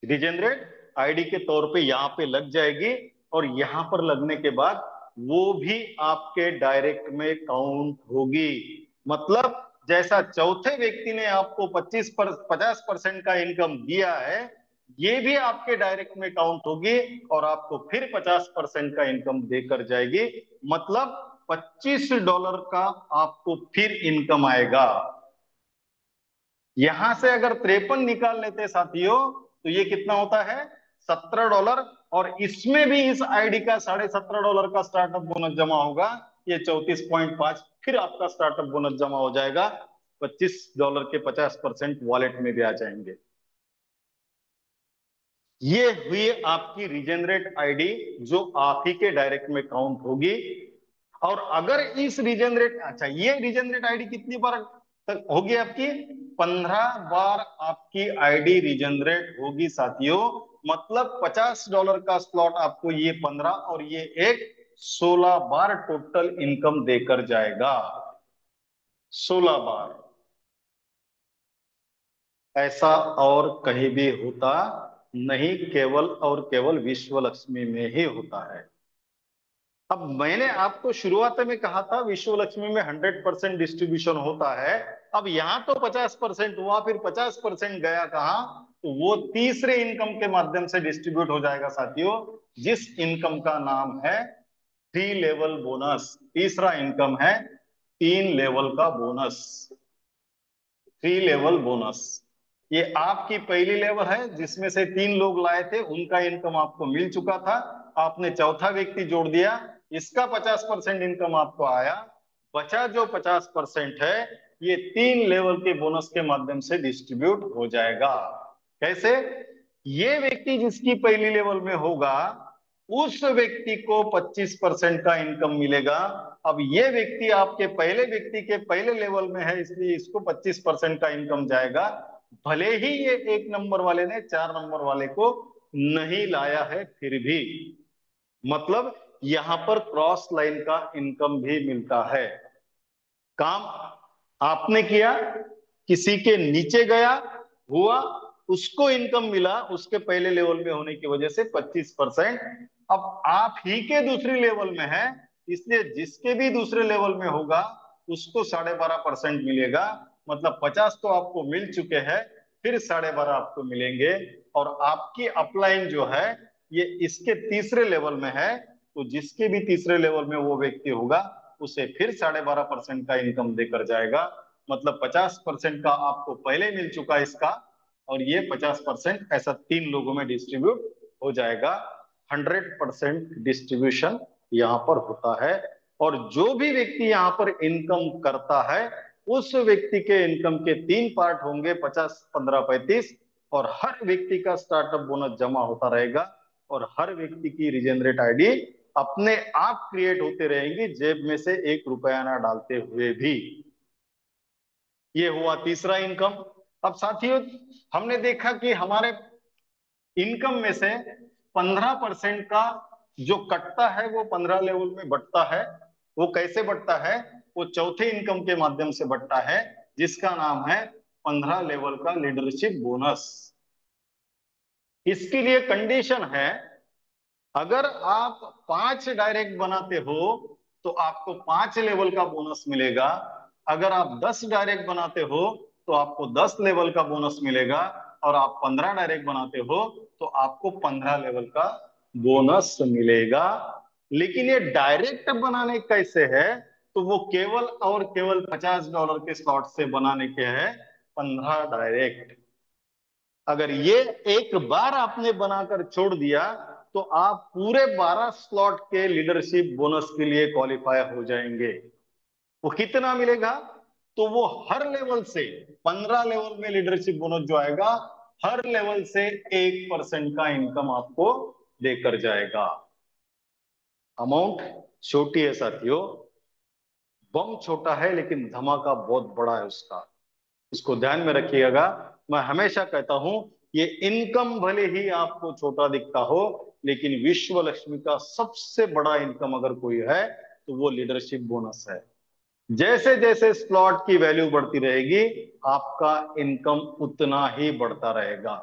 रीजेनरेट आईडी के तौर पे यहां पे लग जाएगी, और यहां पर लगने के बाद वो भी आपके डायरेक्ट में काउंट होगी। मतलब जैसा चौथे व्यक्ति ने आपको 50% का इनकम दिया है, ये भी आपके डायरेक्ट में काउंट होगी, और आपको फिर 50% का इनकम देकर जाएगी। मतलब $25 का आपको फिर इनकम आएगा। यहां से अगर 53 निकाल लेते साथियों, तो ये कितना होता है? $17। और इसमें भी इस आईडी का $17.5 का स्टार्टअप बोनस जमा होगा, ये 34.5 फिर आपका स्टार्टअप बोनस जमा हो जाएगा। $25 के 50% वॉलेट में भी आ जाएंगे। ये हुई आपकी रीजेनरेट आईडी, जो आप ही के डायरेक्ट में काउंट होगी। और अगर इस रीजेनरेट, अच्छा ये रीजेनरेट आईडी कितनी बार तक होगी आपकी? 15 बार आपकी आईडी रीजेनरेट होगी साथियों। मतलब $50 का स्लॉट आपको ये 15 और ये एक 16 बार टोटल इनकम देकर जाएगा। 16 बार। ऐसा और कहीं भी होता नहीं, केवल और केवल विश्व लक्ष्मी में ही होता है। अब मैंने आपको शुरुआत में कहा था विश्व लक्ष्मी में 100% डिस्ट्रीब्यूशन होता है। अब यहां तो 50% हुआ, फिर 50% गया कहां? तो वो तीसरे इनकम के माध्यम से डिस्ट्रीब्यूट हो जाएगा साथियों, जिस इनकम का नाम है 3 लेवल बोनस। तीसरा इनकम है 3 लेवल का बोनस। 3 level bonus. ये आपकी पहली लेवल है, जिसमें से 3 लोग लाए थे, उनका इनकम आपको मिल चुका था। आपने चौथा व्यक्ति जोड़ दिया, इसका 50% इनकम आपको आया। बचा जो 50% है, ये 3 लेवल के बोनस के माध्यम से डिस्ट्रीब्यूट हो जाएगा। कैसे? ये व्यक्ति जिसकी पहली लेवल में होगा, उस व्यक्ति को 25% का इनकम मिलेगा। अब ये व्यक्ति आपके पहले व्यक्ति के पहले लेवल में है, इसलिए इसको 25% का इनकम जाएगा। भले ही ये 1 नंबर वाले ने 4 नंबर वाले को नहीं लाया है, फिर भी मतलब यहां पर क्रॉस लाइन का इनकम भी मिलता है। काम आपने किया, किसी के नीचे गया, हुआ, उसको इनकम मिला, उसके पहले लेवल में होने की वजह से 25%। अब आप ही के दूसरी लेवल में है, इसलिए जिसके भी दूसरे लेवल में होगा, उसको 12.5% मिलेगा। मतलब 50 तो आपको मिल चुके हैं, फिर 12.5 आपको मिलेंगे। और आपकी अपलाइन जो है, ये इसके तीसरे लेवल में है, तो जिसके भी तीसरे लेवल में वो व्यक्ति होगा, उसे फिर 12.5% का इनकम देकर जाएगा। मतलब 50% का आपको पहले मिल चुका इसका, और ये 50%, ऐसा 3 लोगों में डिस्ट्रीब्यूट हो जाएगा। 100% डिस्ट्रीब्यूशन यहाँ पर होता है। और जो भी व्यक्ति यहाँ पर इनकम करता है, उस व्यक्ति के इनकम के 3 पार्ट होंगे, 50, 15, 35। और हर व्यक्ति का स्टार्टअप बोनस जमा होता रहेगा, और हर व्यक्ति की रीजेनरेट आईडी अपने आप क्रिएट होते रहेंगी, जेब में से 1 रुपया ना डालते हुए भी। ये हुआ तीसरा इनकम। अब साथियों, हमने देखा कि हमारे इनकम में से 15% का जो कटता है वो 15 लेवल में बंटता है। वो कैसे बंटता है? वो चौथे इनकम के माध्यम से बंटता है, जिसका नाम है 15 लेवल का लीडरशिप बोनस। इसके लिए कंडीशन है, अगर आप 5 डायरेक्ट बनाते हो तो आपको 5 लेवल का बोनस मिलेगा। अगर आप 10 डायरेक्ट बनाते हो तो आपको 10 लेवल का बोनस मिलेगा। और आप 15 डायरेक्ट बनाते हो तो आपको 15 लेवल का बोनस मिलेगा। लेकिन ये डायरेक्ट बनाने कैसे है? तो वो केवल और केवल $50 के स्लॉट से बनाने के हैं 15 डायरेक्ट। अगर ये एक बार आपने बनाकर छोड़ दिया तो आप पूरे 12 स्लॉट के लीडरशिप बोनस के लिए क्वालिफाई हो जाएंगे। वो कितना मिलेगा? तो वो हर लेवल से, 15 लेवल में लीडरशिप बोनस जो आएगा, हर लेवल से 1% का इनकम आपको देकर जाएगा। अमाउंट छोटी है साथियों, बम छोटा है लेकिन धमाका बहुत बड़ा है उसका। इसको ध्यान में रखिएगा। मैं हमेशा कहता हूं, ये इनकम भले ही आपको छोटा दिखता हो, लेकिन विश्व लक्ष्मी का सबसे बड़ा इनकम अगर कोई है तो वो लीडरशिप बोनस है। जैसे जैसे स्लॉट की वैल्यू बढ़ती रहेगी, आपका इनकम उतना ही बढ़ता रहेगा।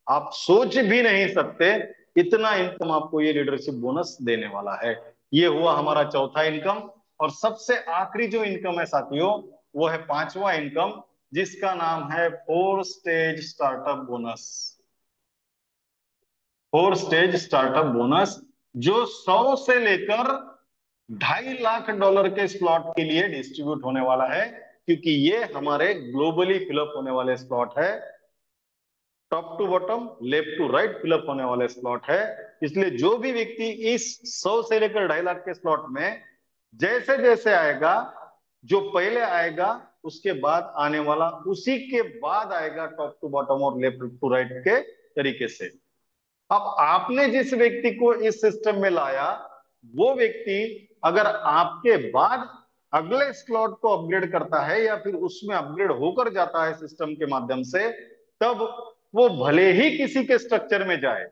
आप सोच भी नहीं सकते इतना इनकम आपको ये लीडरशिप बोनस देने वाला है। ये हुआ हमारा चौथा इनकम। और सबसे आखिरी जो इनकम है साथियों, वो है पांचवा इनकम, जिसका नाम है 4 stage startup bonus. 4 stage startup bonus, जो 100 से लेकर $2.5 लाख के स्लॉट के लिए डिस्ट्रीब्यूट होने वाला है, क्योंकि ये हमारे ग्लोबली फिलअप होने वाले स्लॉट है। Top to bottom, left to right fill up होने वाले स्लॉट है। इसलिए जो भी व्यक्ति इस 100 से लेकर 2.5 लाख के स्लॉट में जैसे जैसे आएगा, जो पहले आएगा उसके बाद आने वाला उसी के बाद आएगा, टॉप टू बॉटम और लेफ्ट टू राइट के तरीके से। अब आपने जिस व्यक्ति को इस सिस्टम में लाया, वो व्यक्ति अगर आपके बाद अगले स्लॉट को अपग्रेड करता है या फिर उसमें अपग्रेड होकर जाता है सिस्टम के माध्यम से, तब वो भले ही किसी के स्ट्रक्चर में जाए,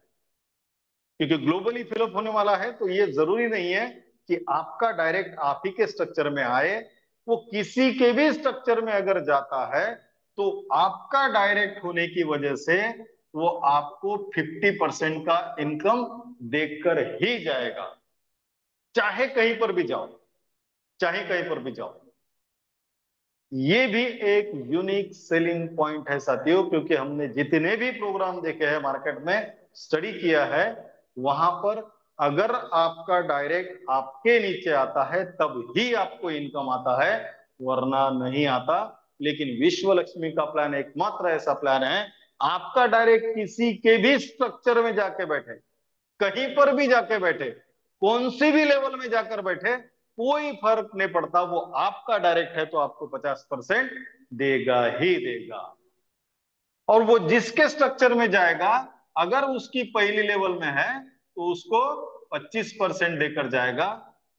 क्योंकि ग्लोबली फिलअप होने वाला है, तो ये जरूरी नहीं है कि आपका डायरेक्ट आप ही के स्ट्रक्चर में आए। वो किसी के भी स्ट्रक्चर में अगर जाता है तो आपका डायरेक्ट होने की वजह से वो आपको 50% का इनकम देकर ही जाएगा, चाहे कहीं पर भी जाओ, चाहे कहीं पर भी जाओ। ये भी एक यूनिक सेलिंग पॉइंट है साथियों, क्योंकि हमने जितने भी प्रोग्राम देखे हैं मार्केट में, स्टडी किया है, वहां पर अगर आपका डायरेक्ट आपके नीचे आता है तब ही आपको इनकम आता है, वरना नहीं आता। लेकिन विश्व लक्ष्मी का प्लान एकमात्र ऐसा प्लान है, आपका डायरेक्ट किसी के भी स्ट्रक्चर में जाके बैठे, कहीं पर भी जाके बैठे, कौन सी भी लेवल में जाकर बैठे, कोई फर्क नहीं पड़ता, वो आपका डायरेक्ट है तो आपको 50% देगा ही देगा। और वो जिसके स्ट्रक्चर में जाएगा, अगर उसकी पहली लेवल में है तो उसको 25% देकर जाएगा,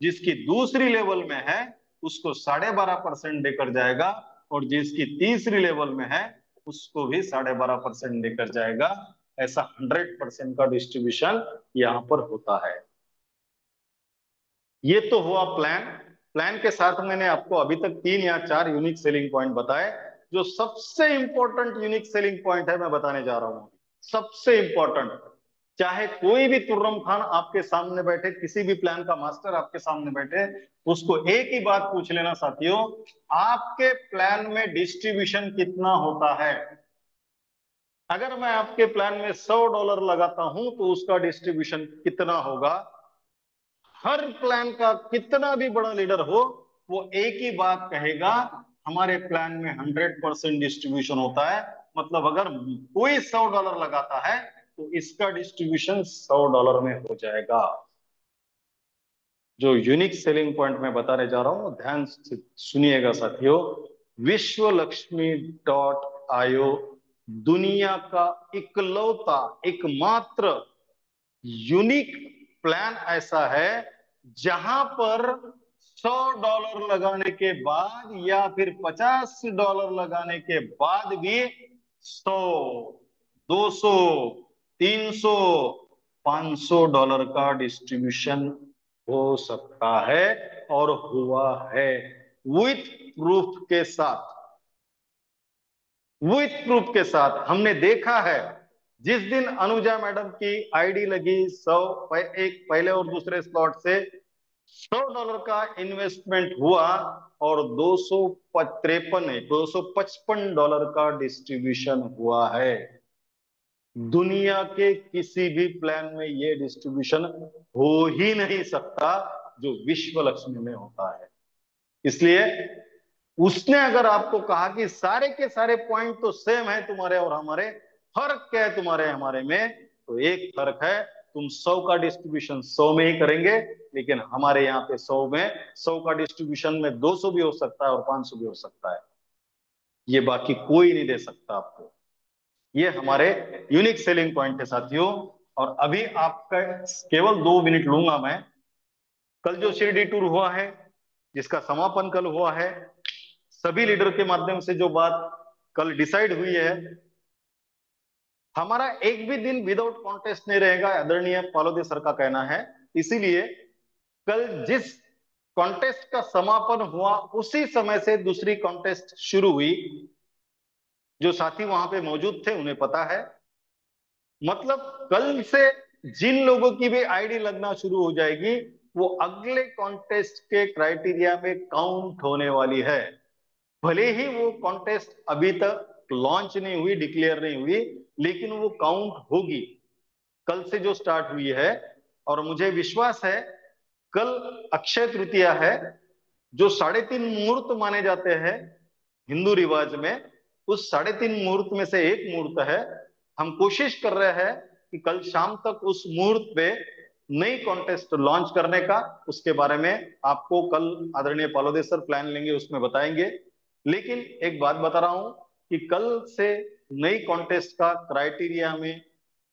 जिसकी दूसरी लेवल में है उसको 12.5% देकर जाएगा, और जिसकी तीसरी लेवल में है उसको भी 12.5% देकर जाएगा। ऐसा 100% का डिस्ट्रीब्यूशन यहां पर होता है। ये तो हुआ प्लान। प्लान के साथ मैंने आपको अभी तक 3 या 4 यूनिक सेलिंग पॉइंट बताए। जो सबसे इंपॉर्टेंट यूनिक सेलिंग पॉइंट है मैं बताने जा रहा हूं, सबसे इंपॉर्टेंट। चाहे कोई भी तुर्रम खान आपके सामने बैठे, किसी भी प्लान का मास्टर आपके सामने बैठे, उसको एक ही बात पूछ लेना साथियों, आपके प्लान में डिस्ट्रीब्यूशन कितना होता है? अगर मैं आपके प्लान में $100 लगाता हूं तो उसका डिस्ट्रीब्यूशन कितना होगा? हर प्लान का कितना भी बड़ा लीडर हो, वो एक ही बात कहेगा, हमारे प्लान में 100% डिस्ट्रीब्यूशन होता है। मतलब अगर कोई $100 लगाता है तो इसका डिस्ट्रीब्यूशन $100 में हो जाएगा। जो यूनिक सेलिंग पॉइंट मैं बताने जा रहा हूं ध्यान से सुनिएगा साथियों। विश्व लक्ष्मी .io दुनिया का इकलौता एकमात्र यूनिक प्लान ऐसा है जहां पर $100 लगाने के बाद या फिर $50 लगाने के बाद भी 100, 200, 300, $500 का डिस्ट्रीब्यूशन हो सकता है और हुआ है विथ प्रूफ के साथ। विथ प्रूफ के साथ हमने देखा है। जिस दिन अनुजा मैडम की आईडी लगी 100 एक पहले और दूसरे स्लॉट से $100 का इन्वेस्टमेंट हुआ और 253 $255 का डिस्ट्रीब्यूशन हुआ है। दुनिया के किसी भी प्लान में ये डिस्ट्रीब्यूशन हो ही नहीं सकता जो विश्व लक्ष्मी में होता है। इसलिए उसने अगर आपको कहा कि सारे के सारे पॉइंट तो सेम है तुम्हारे और हमारे, फर्क क्या है तुम्हारे हमारे में, तो एक फर्क है तुम 100 का डिस्ट्रीब्यूशन 100 में ही करेंगे, लेकिन हमारे यहाँ पे 100 में 100 का डिस्ट्रीब्यूशन में 200 भी हो सकता है और 500 भी हो सकता है। ये बाकी कोई नहीं दे सकता आपको। ये हमारे यूनिक सेलिंग पॉइंट है साथियों। और अभी आपका केवल 2 मिनट लूंगा मैं। कल जो शिरडी टूर हुआ है जिसका समापन कल हुआ है, सभी लीडर के माध्यम से जो बात कल डिसाइड हुई है, हमारा एक भी दिन विदाउट कॉन्टेस्ट नहीं रहेगा, आदरणीय पालोदे सर का कहना है। इसीलिए कल जिस कॉन्टेस्ट का समापन हुआ उसी समय से दूसरी कॉन्टेस्ट शुरू हुई। जो साथी वहां पे मौजूद थे उन्हें पता है। मतलब कल से जिन लोगों की भी आईडी लगना शुरू हो जाएगी वो अगले कॉन्टेस्ट के क्राइटेरिया में काउंट होने वाली है। भले ही वो कॉन्टेस्ट अभी तक लॉन्च नहीं हुई, डिक्लेयर नहीं हुई, लेकिन वो काउंट होगी कल से जो स्टार्ट हुई है। और मुझे विश्वास है कल अक्षय तृतीया है, जो 3.5 मुहूर्त माने जाते हैं हिंदू रिवाज में, उस 3.5 मुहूर्त में से एक मुहूर्त है। हम कोशिश कर रहे हैं कि कल शाम तक उस मुहूर्त पे नई कॉन्टेस्ट लॉन्च करने का, उसके बारे में आपको कल आदरणीय पालोदे सर प्लान लेंगे उसमें बताएंगे। लेकिन एक बात बता रहा हूं कि कल से नई कॉन्टेस्ट का क्राइटेरिया में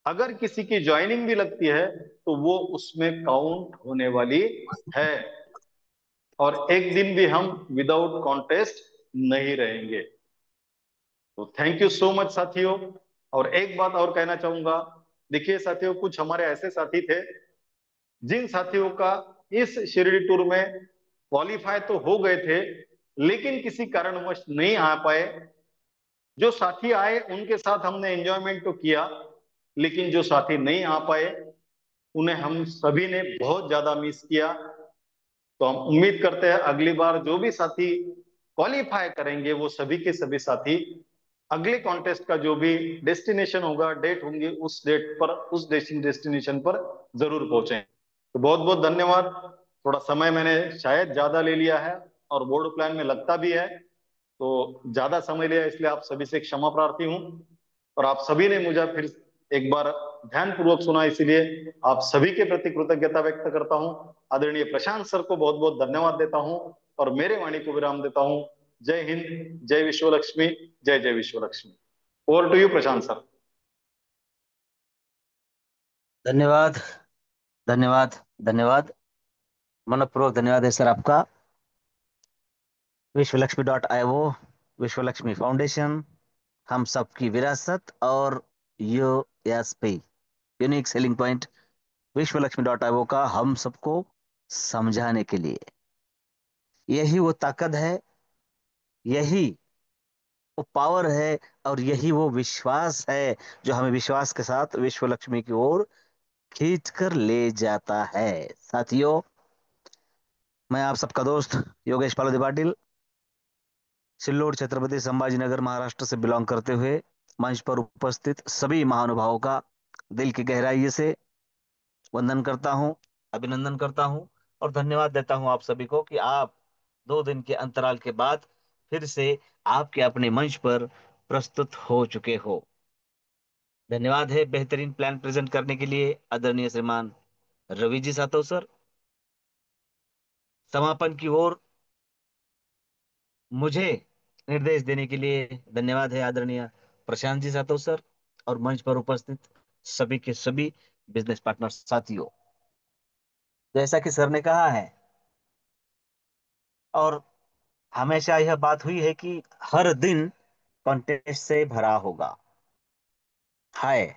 अगर किसी की ज्वाइनिंग भी लगती है तो वो उसमें काउंट होने वाली है और एक दिन भी हम विदाउट कॉन्टेस्ट नहीं रहेंगे। तो थैंक यू सो मच साथियों। और एक बात और कहना चाहूंगा, देखिए साथियों, कुछ हमारे ऐसे साथी थे जिन साथियों का इस शिरडी टूर में क्वालिफाई तो हो गए थे लेकिन किसी कारणवश नहीं आ पाए। जो साथी आए उनके साथ हमने एंजॉयमेंट तो किया, लेकिन जो साथी नहीं आ पाए उन्हें हम सभी ने बहुत ज्यादा मिस किया। तो हम उम्मीद करते हैं अगली बार जो भी साथी क्वालिफाई करेंगे वो सभी के सभी साथी अगले कॉन्टेस्ट का जो भी डेस्टिनेशन होगा, डेट होंगी, उस डेट पर, उस डेस्टिनेशन पर जरूर पहुंचे। तो बहुत बहुत धन्यवाद। थोड़ा समय मैंने शायद ज्यादा ले लिया है और बोर्ड प्लान में लगता भी है, तो ज्यादा समय लिया इसलिए आप सभी से क्षमा प्रार्थी हूँ। और आप सभी ने मुझे फिर एक बार ध्यान पूर्वक सुना, इसीलिए आप सभी के प्रति कृतज्ञता व्यक्त करता हूँ। आदरणीय प्रशांत सर को बहुत बहुत धन्यवाद देता हूँ और मेरे वाणी को विराम देता हूँ। जय हिंद, जय विश्व लक्ष्मी, जय जय Vishwa Lakshmi. Over to you Prashant sir. धन्यवाद, धन्यवाद, धन्यवाद। मनपूर्वक धन्यवाद है सर आपका। विश्व लक्ष्मी .io, विश्व लक्ष्मी फाउंडेशन, हम सबकी विरासत और यूएसपी, यूनिक सेलिंग पॉइंट, विश्व लक्ष्मी .io का हम सबको समझाने के लिए, यही वो ताकत है, यही वो पावर है और यही वो विश्वास है जो हमें विश्वास के साथ विश्व लक्ष्मी की ओर खींच कर ले जाता है। साथियों, मैं आप सबका दोस्त योगेश पालोदी पाटिल, सिल्लोड, छत्रपति संभाजीनगर, महाराष्ट्र से बिलोंग करते हुए मंच पर उपस्थित सभी महानुभावों का दिल की गहराई से वंदन करता हूं, अभिनंदन करता हूं और धन्यवाद देता हूं आप सभी को कि आप 2 दिन के अंतराल के बाद फिर से आपके अपने मंच पर प्रस्तुत हो चुके हो। धन्यवाद है बेहतरीन प्लान प्रेजेंट करने के लिए आदरणीय श्रीमान रवि जी सातव सर। समापन की ओर मुझे निर्देश देने के लिए धन्यवाद है आदरणीय प्रशांत जी सातव सर, और मंच पर उपस्थित सभी के सभी बिजनेस पार्टनर साथियों। जैसा कि सर ने कहा है, और हमेशा यह बात हुई है कि हर दिन कॉन्टेस्ट से भरा होगा है।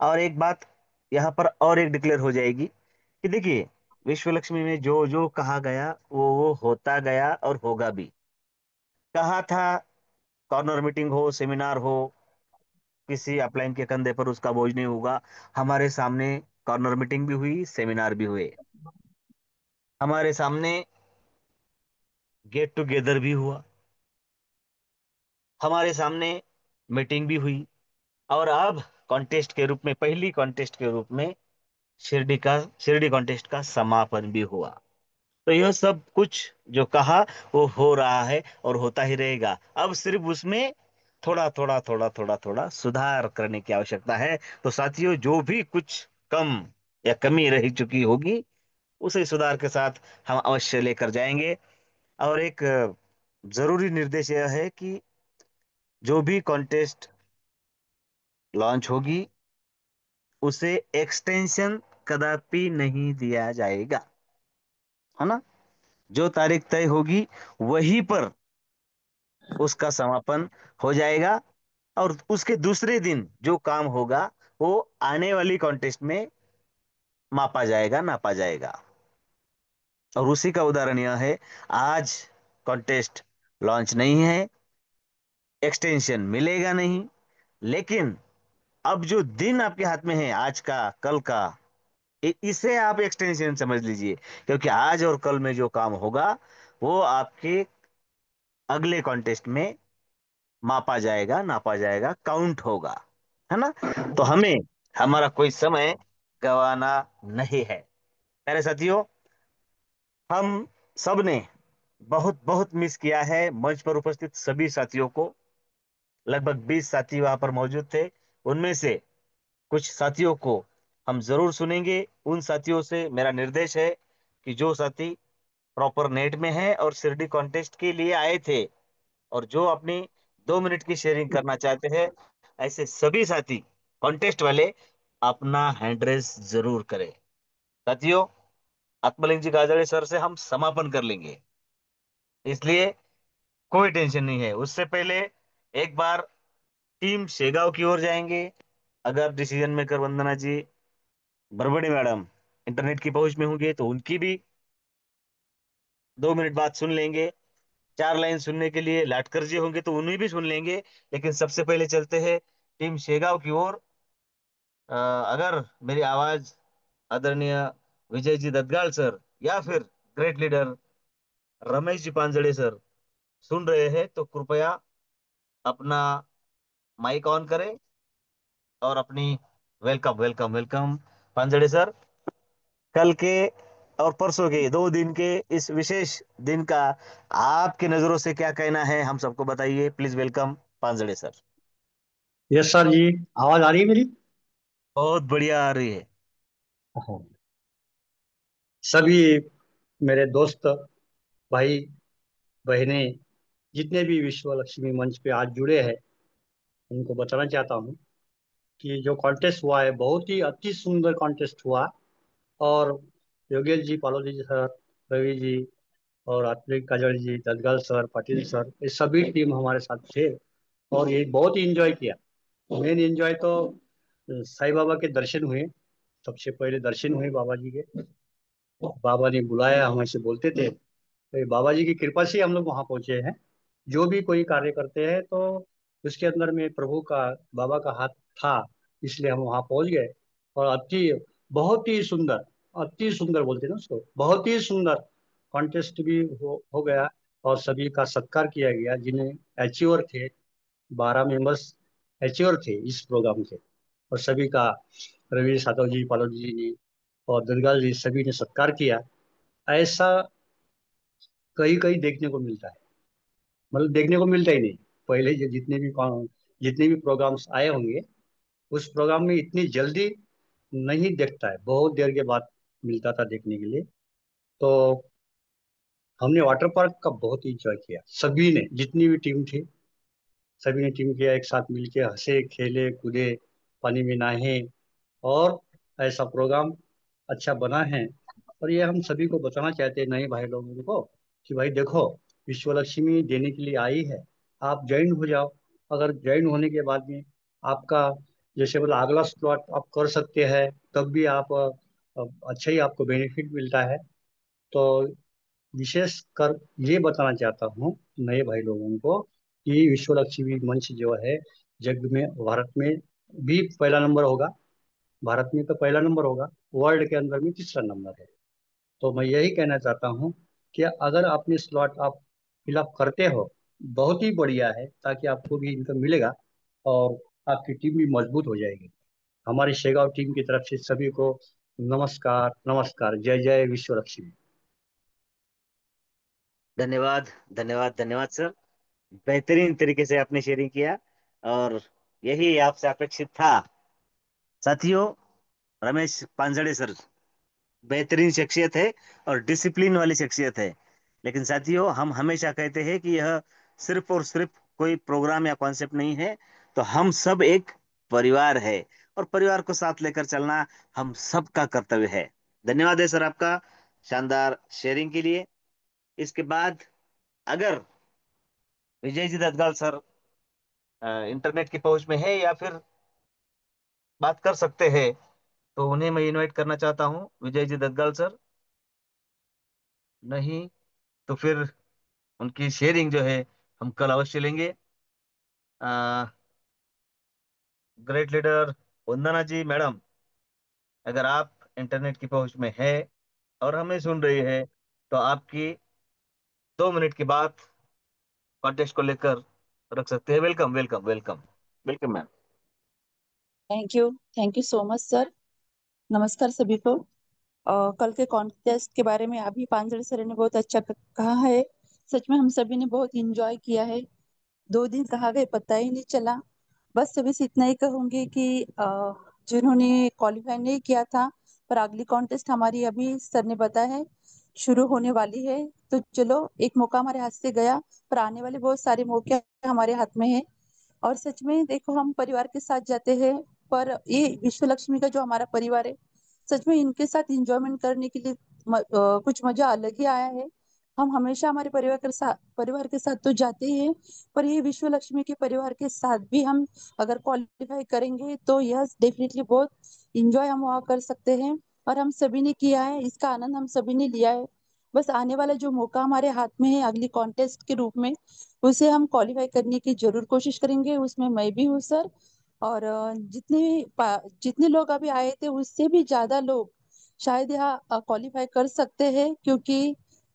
और एक बात यहाँ पर और एक डिक्लेयर हो जाएगी कि देखिए, विश्व लक्ष्मी में जो जो कहा गया वो होता गया और होगा भी। कहा था कॉर्नर मीटिंग हो, सेमिनार हो, किसी अपलाइन के कंधे पर उसका बोझ नहीं होगा। हमारे सामने कॉर्नर मीटिंग भी हुई, सेमिनार भी हुए, हमारे सामने गेट टुगेदर भी हुआ, हमारे सामने मीटिंग भी हुई, और अब कॉन्टेस्ट के रूप में, पहली कॉन्टेस्ट के रूप में शिरडी कॉन्टेस्ट का समापन भी हुआ। तो यह सब कुछ जो कहा वो हो रहा है और होता ही रहेगा। अब सिर्फ उसमें थोड़ा थोड़ा थोड़ा थोड़ा थोड़ा सुधार करने की आवश्यकता है। तो साथियों, जो भी कुछ कम या कमी रह चुकी होगी उसे सुधार के साथ हम अवश्य लेकर जाएंगे। और एक जरूरी निर्देश यह है कि जो भी कॉन्टेस्ट लॉन्च होगी उसे एक्सटेंशन कदापि नहीं दिया जाएगा, है ना। जो तारीख तय होगी वहीं पर उसका समापन हो जाएगा, और उसके दूसरे दिन जो काम होगा वो आने वाली कॉन्टेस्ट में मापा जाएगा, नापा जाएगा। और उसी का उदाहरण यह है, आज कॉन्टेस्ट लॉन्च नहीं है, एक्सटेंशन मिलेगा नहीं, लेकिन अब जो दिन आपके हाथ में है, आज का, कल का, इसे आप एक्सटेंशन समझ लीजिए। क्योंकि आज और कल में जो काम होगा वो आपके अगले कॉन्टेस्ट में मापा जाएगा, नापा जाएगा, काउंट होगा, है ना। तो हमें हमारा कोई समय गंवाना नहीं है। प्यारे साथियों, हम सब ने बहुत बहुत मिस किया है मंच पर उपस्थित सभी साथियों को। लगभग 20 साथी वहां पर मौजूद थे। उनमें से कुछ साथियों को हम जरूर सुनेंगे। उन साथियों से मेरा निर्देश है कि जो साथी प्रॉपर नेट में है और शिरडी कॉन्टेस्ट के लिए आए थे, और जो अपनी 2 मिनट की शेयरिंग करना चाहते हैं, ऐसे सभी साथी कॉन्टेस्ट वाले अपना हैंड रेस जरूर करें। साथियों, आत्मलिंग जी गाजड़े सर से हम समापन कर लेंगे, इसलिए कोई टेंशन नहीं है। उससे पहले एक बार टीम शेगांव की ओर जाएंगे। अगर डिसीजन मेकर वंदना जी, बरबड़ी मैडम इंटरनेट की पहुंच में होंगे तो उनकी भी 2 मिनट बात सुन लेंगे। 4 लाइन सुनने के लिए लाटकर जी होंगे तो उन्हें भी सुन लेंगे। लेकिन सबसे पहले चलते हैं टीम शेगांव की ओर। अगर मेरी आवाज आदरणीय विजय जी दत्तगाल सर या फिर great leader Ramesh ji पांजड़े sir सुन रहे हैं तो कृपया अपना माइक ऑन करें और अपनी welcome welcome welcome Panjade sir. कल के और परसों के 2 दिन के इस विशेष दिन का आपकी नजरों से क्या कहना है, हम सबको बताइए please. Welcome Panjade sir. Yes sir ji. आवाज आ रही है मेरी? बहुत बढ़िया आ रही है। हाँ। सभी मेरे दोस्त, भाई, बहनें, जितने भी विश्व लक्ष्मी मंच पे आज जुड़े हैं, उनको बताना चाहता हूँ कि जो कॉन्टेस्ट हुआ है बहुत ही अति सुंदर कॉन्टेस्ट हुआ। और योगेश जी, पालोजी जी सर, रवि जी और आत्मिक काजल जी, ददगल सर, पाटिल सर, ये सभी टीम हमारे साथ थे और ये बहुत ही इंजॉय किया। मेन इंजॉय तो साईं बाबा के दर्शन हुए। सबसे पहले दर्शन हुए बाबा जी के। बाबा ने बुलाया, हम ऐसे बोलते थे, तो ये बाबा जी की कृपा से हम लोग वहां पहुंचे हैं। जो भी कोई कार्य करते हैं तो उसके अंदर में प्रभु का, बाबा का हाथ था, इसलिए हम वहां पहुंच गए। और बहुत ही सुंदर, अति सुंदर बोलते हैं ना उसको, बहुत ही सुंदर कॉन्टेस्ट भी हो गया। और सभी का सत्कार किया गया जिन्हें अचीवर थे। 12 मेंबर्स अचीवर थे इस प्रोग्राम के। और सभी का रवि साधव जी, पालो जी ने और दुर्गा जी सभी ने सत्कार किया। ऐसा कहीं कहीं देखने को मिलता है, मतलब देखने को मिलता ही नहीं। पहले जो जितने भी प्रोग्राम्स आए होंगे, उस प्रोग्राम में इतनी जल्दी नहीं देखता है, बहुत देर के बाद मिलता था देखने के लिए। तो हमने वाटर पार्क का बहुत इंजॉय किया, सभी ने, जितनी भी टीम थी सभी ने टीम किया, एक साथ मिलके हंसे खेले कूदे, पानी में नहाए। और ऐसा प्रोग्राम अच्छा बना है। और ये हम सभी को बताना चाहते हैं नए भाई लोगों को कि भाई देखो, विश्व लक्ष्मी देने के लिए आई है, आप ज्वाइन हो जाओ। अगर ज्वाइन होने के बाद में आपका, जैसे बोला, अगला स्लॉट आप कर सकते हैं, तब भी आप अच्छा ही आपको बेनिफिट मिलता है। तो विशेष कर ये बताना चाहता हूँ नए भाई लोगों को कि विश्व लक्ष्मी मंच जो है, जग में, भारत में भी पहला नंबर होगा। भारत में तो पहला नंबर होगा, वर्ल्ड के अंदर में तीसरा नंबर है। तो मैं यही कहना चाहता हूँ कि अगर आपने स्लॉट आप फिलअप करते हो, बहुत ही बढ़िया है, ताकि आपको भी इनकम मिलेगा और आपकी टीम भी मजबूत हो जाएगी। हमारी शेगांव टीम की तरफ से सभी को नमस्कार, नमस्कार, जय जय विश्व लक्ष्मी। धन्यवाद, धन्यवाद, धन्यवाद सर। बेहतरीन तरीके से आपने शेयरिंग किया, और यही आपसे अपेक्षित था। साथियों, रमेश पांजड़े सर बेहतरीन शख्सियत है और डिसिप्लिन वाली शख्सियत है। लेकिन साथियों, हम हमेशा कहते हैं कि यह सिर्फ और सिर्फ कोई प्रोग्राम या कॉन्सेप्ट नहीं है। तो हम सब एक परिवार है, और परिवार को साथ लेकर चलना हम सबका कर्तव्य है। धन्यवाद है सर आपका शानदार शेयरिंग के लिए। इसके बाद अगर विजय जी दत्तगाल सर इंटरनेट की पहुंच में है या फिर बात कर सकते हैं, तो उन्हें मैं इनवाइट करना चाहता हूं। विजय जी दत्तगाल सर नहीं, तो फिर उनकी शेयरिंग जो है हम कल अवश्य लेंगे। ग्रेट लीडर वंदना जी मैडम, अगर आप इंटरनेट की पहुंच में है और हमें सुन रही है, तो आपकी 2 मिनट की बात कॉन्टेस्ट को लेकर रख सकते हैं। Welcome, welcome, welcome, welcome ma'am. Thank you so much sir. नमस्कार सभी को। कल के कॉन्टेस्ट के बारे में अभी पांजल सर ने बहुत अच्छा कहा है। सच में हम सभी ने बहुत इंजॉय किया है। 2 दिन कहा गए पता ही नहीं चला। बस सभी से इतना ही कहूंगी कि जिन्होंने क्वालिफाई नहीं किया था, पर अगली कॉन्टेस्ट हमारी अभी सर ने बताया है शुरू होने वाली है। तो चलो, एक मौका हमारे हाथ से गया, पर आने वाले बहुत सारे मौके हमारे हाथ में है। और सच में देखो, हम परिवार के साथ जाते हैं, पर ये विश्व लक्ष्मी का जो हमारा परिवार है, सच में इनके साथ इंजॉयमेंट करने के लिए कुछ मजा अलग ही आया है। हम हमेशा हमारे परिवार के साथ तो जाते ही हैं, पर ये विश्व लक्ष्मी के परिवार के साथ भी हम अगर क्वालिफाई करेंगे तो यह डेफिनेटली बहुत इंजॉय हम वहाँ कर सकते हैं। और हम सभी ने किया है, इसका आनंद हम सभी ने लिया है। बस आने वाला जो मौका हमारे हाथ में है अगली कॉन्टेस्ट के रूप में, उसे हम क्वालिफाई करने की जरूर कोशिश करेंगे। उसमें मैं भी हूँ सर। और जितने लोग अभी आए थे उससे भी ज्यादा लोग शायद यहाँ क्वालिफाई कर सकते हैं, क्योंकि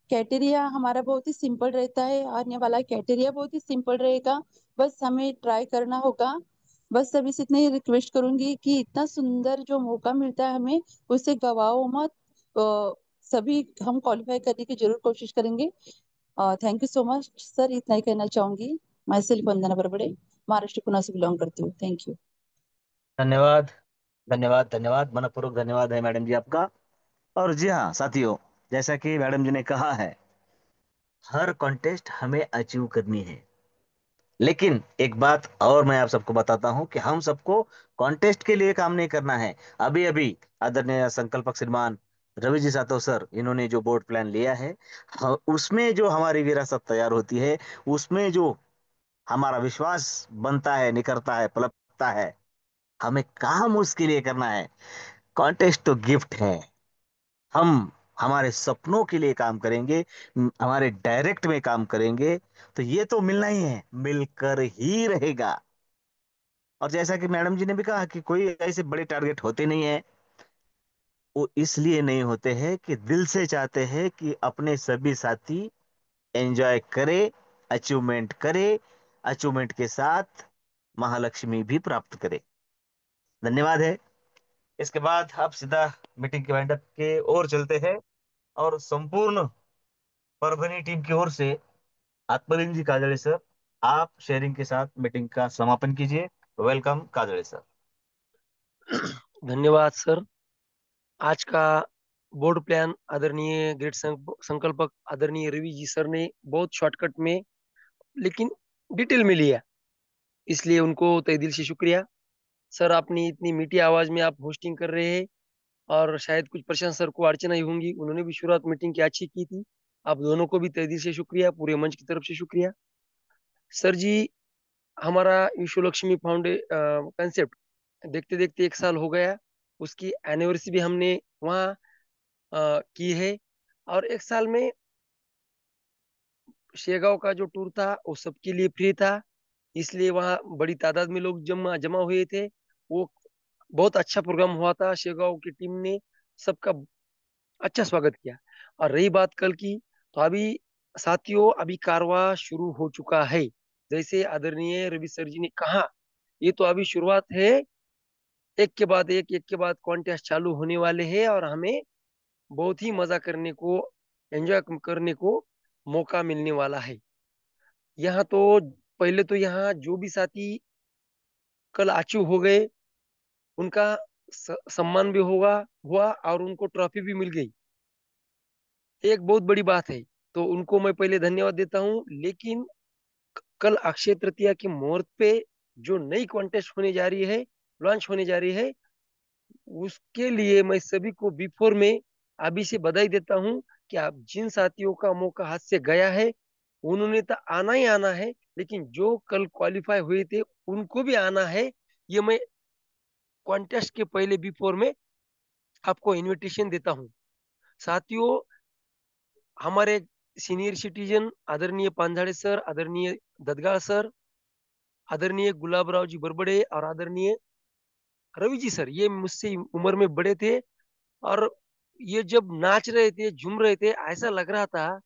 क्राइटेरिया हमारा बहुत ही सिंपल रहता है। आने वाला क्राइटेरिया बहुत ही सिंपल रहेगा। बस हमें ट्राई करना होगा। बस सभी से इतनी रिक्वेस्ट करूंगी कि इतना सुंदर जो मौका मिलता है हमें, उसे गवाओ मत। सभी हम क्वालिफाई करने की जरूर कोशिश करेंगे। Thank you so much sir, इतना ही कहना चाहूंगी। माई सेल्फ वंदना बरबड़े, महाराष्ट्र पुणे से बिलोंग करती हूँ। Thank you. धन्यवाद, धन्यवाद, धन्यवाद, मनपूर्वक धन्यवाद है मैडम जी आपका। और जी हाँ साथियों, जैसा कि मैडम जी ने कहा है, हर कॉन्टेस्ट हमें अचीव करनी है। लेकिन एक बात और मैं आप सबको बताता हूं कि हम सबको कॉन्टेस्ट के लिए काम नहीं करना है। अभी अभी आदरणीय संकल्पक श्रीमान रवि जी सातो सर, इन्होंने जो बोर्ड प्लान लिया है, उसमें जो हमारी विरासत तैयार होती है, उसमें जो हमारा विश्वास बनता है, निखरता है, पलपता है, हमें काम उसके लिए करना है। कॉन्टेस्ट तो गिफ्ट है। हम हमारे सपनों के लिए काम करेंगे, हमारे डायरेक्ट में काम करेंगे, तो ये तो मिलना ही है, मिलकर ही रहेगा। और जैसा कि मैडम जी ने भी कहा कि कोई ऐसे बड़े टारगेट होते नहीं है। वो इसलिए नहीं होते हैं कि दिल से चाहते हैं कि अपने सभी साथी एंजॉय करे, अचीवमेंट करे, अचीवमेंट के साथ महालक्ष्मी भी प्राप्त करे। धन्यवाद है। इसके बाद आप सीधा मीटिंग के वाइंड अप के ओर चलते हैं, और संपूर्ण परभनी टीम की ओर से आत्मलिंग जी काजळे सर, आप शेयरिंग के साथ मीटिंग का समापन कीजिए। Welcome Kajade sir. धन्यवाद सर। आज का बोर्ड प्लान आदरणीय ग्रेट संकल्पक आदरणीय रवि जी सर ने बहुत शॉर्टकट में लेकिन डिटेल में लिया, इसलिए उनको तहे दिल से शुक्रिया। सर अपनी इतनी मीठी आवाज में आप होस्टिंग कर रहे हैं, और शायद कुछ प्रशांत सर को अड़चन आई होंगी, उन्होंने भी शुरुआत मीटिंग की अच्छी की थी। आप दोनों को भी तहे दिल से शुक्रिया, पूरे मंच की तरफ से शुक्रिया। सर जी, हमारा विश्व लक्ष्मी फाउंडे कंसेप्ट देखते देखते 1 साल हो गया। उसकी एनिवर्सरी भी हमने वहाँ की है। और 1 साल में शेगांव का जो टूर था वो सबके लिए फ्री था, इसलिए वहाँ बड़ी तादाद में लोग जमा जमा हुए थे। वो बहुत अच्छा प्रोग्राम हुआ था। शेगांव की टीम ने सबका अच्छा स्वागत किया। और रही बात कल की, तो अभी साथियों अभी कारवां शुरू हो चुका है। जैसे आदरणीय रवि सर जी ने कहा, ये तो अभी शुरुआत है। एक के बाद कॉन्टेस्ट चालू होने वाले हैं, और हमें बहुत ही मजा करने को, एंजॉय करने को मौका मिलने वाला है। यहाँ तो पहले तो यहाँ जो भी साथी कल आचू हो गए, उनका सम्मान भी होगा हुआ, और उनको ट्रॉफी भी मिल गई। एक बहुत बड़ी बात है, तो उनको मैं पहले धन्यवाद देता हूँ। लेकिन कल अक्षय तृतीया के मुहूर्त पे जो नई कॉन्टेस्ट होने जा रही है, लॉन्च होने जा रही है, उसके लिए मैं सभी को बिफोर में अभी से बधाई देता हूँ कि आप जिन साथियों का मौका हाथ से गया है, उन्होंने तो आना ही आना है, लेकिन जो कल क्वालिफाई हुए थे उनको भी आना है। ये मैं कॉन्टेस्ट के पहले बिफोर में आपको इनविटेशन देता हूँ। साथियों, हमारे सीनियर सिटीजन आदरणीय पांझाड़े सर, आदरणीय ददगाळ सर, आदरणीय गुलाबराव जी बरबड़े और आदरणीय रवि जी सर, ये मुझसे उम्र में बड़े थे। और ये जब नाच रहे थे, झूम रहे थे, ऐसा लग रहा था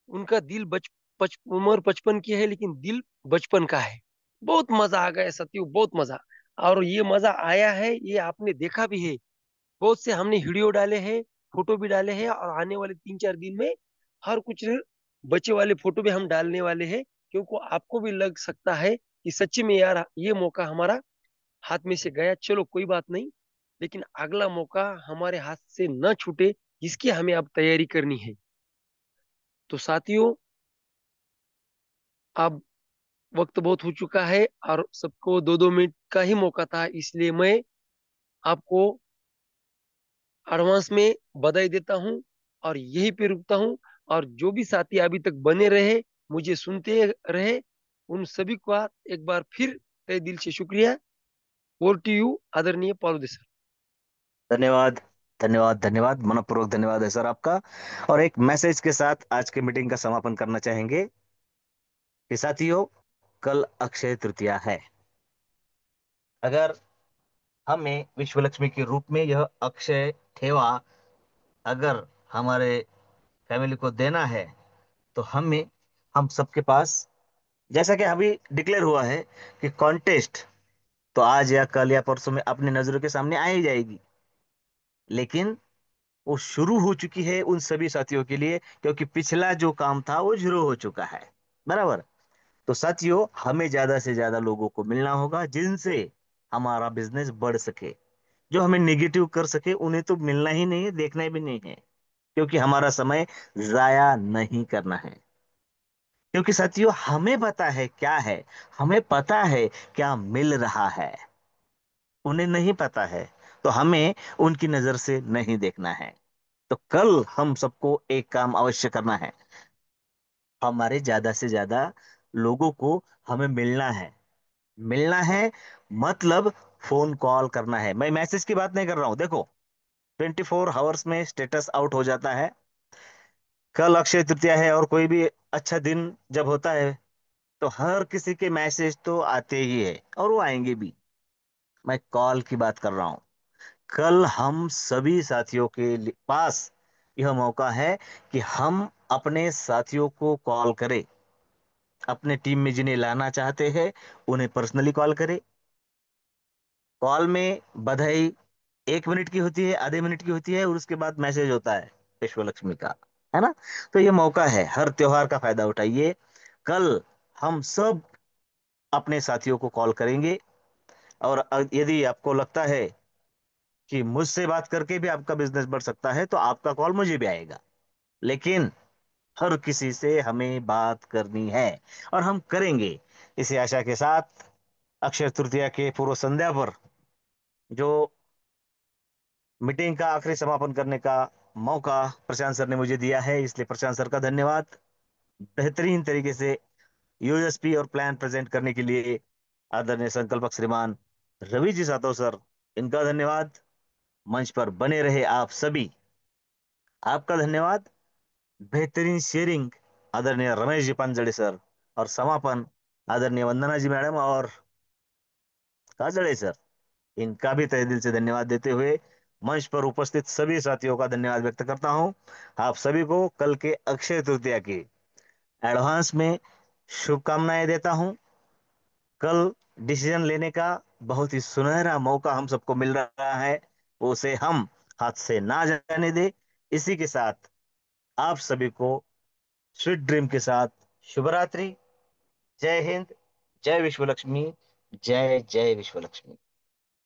उनका दिल उम्र 55 की है, लेकिन दिल बचपन का है। बहुत मजा आ गया साथियों, बहुत मजा। और ये मजा आया है, ये आपने देखा भी है। बहुत से हमने वीडियो डाले हैं, फोटो भी डाले हैं, और आने वाले 3-4 दिन में हर कुछ बचे वाले फोटो भी हम डालने वाले हैं। क्योंकि आपको भी लग सकता है कि सच्ची में यार ये मौका हमारा हाथ में से गया, चलो कोई बात नहीं, लेकिन अगला मौका हमारे हाथ से न छूटे, इसकी हमें अब तैयारी करनी है। तो साथियों, अब वक्त बहुत हो चुका है, और सबको 2-2 मिनट का ही मौका था, इसलिए मैं आपको एडवांस में बधाई देता हूं और यहीं पे रुकता हूं। और जो भी साथी अभी तक बने रहे, मुझे सुनते रहे, उन सभी का एक बार फिर तहे दिल से शुक्रिया। ओवर टू यू आदरणीय पारुदे सर। धन्यवाद, धन्यवाद, धन्यवाद, मनपूर्वक धन्यवाद है सर आपका। और एक मैसेज के साथ आज के मीटिंग का समापन करना चाहेंगे कि साथियों, कल अक्षय तृतीया है। अगर हमें विश्व लक्ष्मी के रूप में यह अक्षय ठेवा अगर हमारे फैमिली को देना है, तो हम सबके पास, जैसा कि अभी डिक्लेयर हुआ है कि कॉन्टेस्ट तो आज या कल या परसों में अपनी नजरों के सामने आ ही जाएगी, लेकिन वो शुरू हो चुकी है उन सभी साथियों के लिए, क्योंकि पिछला जो काम था वो शुरू हो चुका है। बराबर। तो साथियों, हमें ज्यादा से ज्यादा लोगों को मिलना होगा जिनसे हमारा बिजनेस बढ़ सके। जो हमें नेगेटिव कर सके उन्हें तो मिलना ही नहीं है, देखना भी नहीं है, क्योंकि हमारा समय जाया नहीं करना है। क्योंकि साथियों, हमें पता है क्या है, हमें पता है क्या मिल रहा है, उन्हें नहीं पता है। तो हमें उनकी नजर से नहीं देखना है। तो कल हम सबको एक काम अवश्य करना है, हमारे ज्यादा से ज्यादा लोगों को हमें मिलना है। मिलना है मतलब फोन कॉल करना है। मैं मैसेज की बात नहीं कर रहा हूं। देखो, 24 आवर्स में स्टेटस आउट हो जाता है। कल अक्षय तृतीया है, और कोई भी अच्छा दिन जब होता है तो हर किसी के मैसेज तो आते ही है, और वो आएंगे भी। मैं कॉल की बात कर रहा हूं। कल हम सभी साथियों के पास यह मौका है कि हम अपने साथियों को कॉल करें। अपने टीम में जिन्हें लाना चाहते हैं उन्हें पर्सनली कॉल करें। कॉल में बधाई 1 मिनट की होती है, आधे मिनट की होती है, और उसके बाद मैसेज होता है विश्व लक्ष्मी का, है ना। तो ये मौका है, हर त्योहार का फायदा उठाइए। कल हम सब अपने साथियों को कॉल करेंगे। और यदि आपको लगता है कि मुझसे बात करके भी आपका बिजनेस बढ़ सकता है तो आपका कॉल मुझे भी आएगा। लेकिन हर किसी से हमें बात करनी है और हम करेंगे। इसी आशा के साथ अक्षय तृतीया के पूर्व संध्या पर जो मीटिंग का आखिरी समापन करने का मौका प्रशांत सर ने मुझे दिया है, इसलिए प्रशांत सर का धन्यवाद। बेहतरीन तरीके से यूएसपी और प्लान प्रेजेंट करने के लिए आदरणीय संकल्पक श्रीमान रवि जी सातो सर, इनका धन्यवाद। मंच पर बने रहे आप सभी, आपका धन्यवाद। बेहतरीन शेयरिंग आदरणीय रमेश जी पांजड़े सर, और समापन आदरणीय वंदना जी मैडम और काजड़े सर, इनका भी तहे दिल से धन्यवाद देते हुए मंच पर उपस्थित सभी साथियों का धन्यवाद व्यक्त करता हूं। आप सभी को कल के अक्षय तृतीया की एडवांस में शुभकामनाएं देता हूं। कल डिसीजन लेने का बहुत ही सुनहरा मौका हम सबको मिल रहा है, उसे हम हाथ से ना जाने दे। इसी के साथ आप सभी को स्वीट ड्रीम के साथ शुभ रात्रि। जय हिंद, जय विश्व लक्ष्मी, जय जय विश्व लक्ष्मी।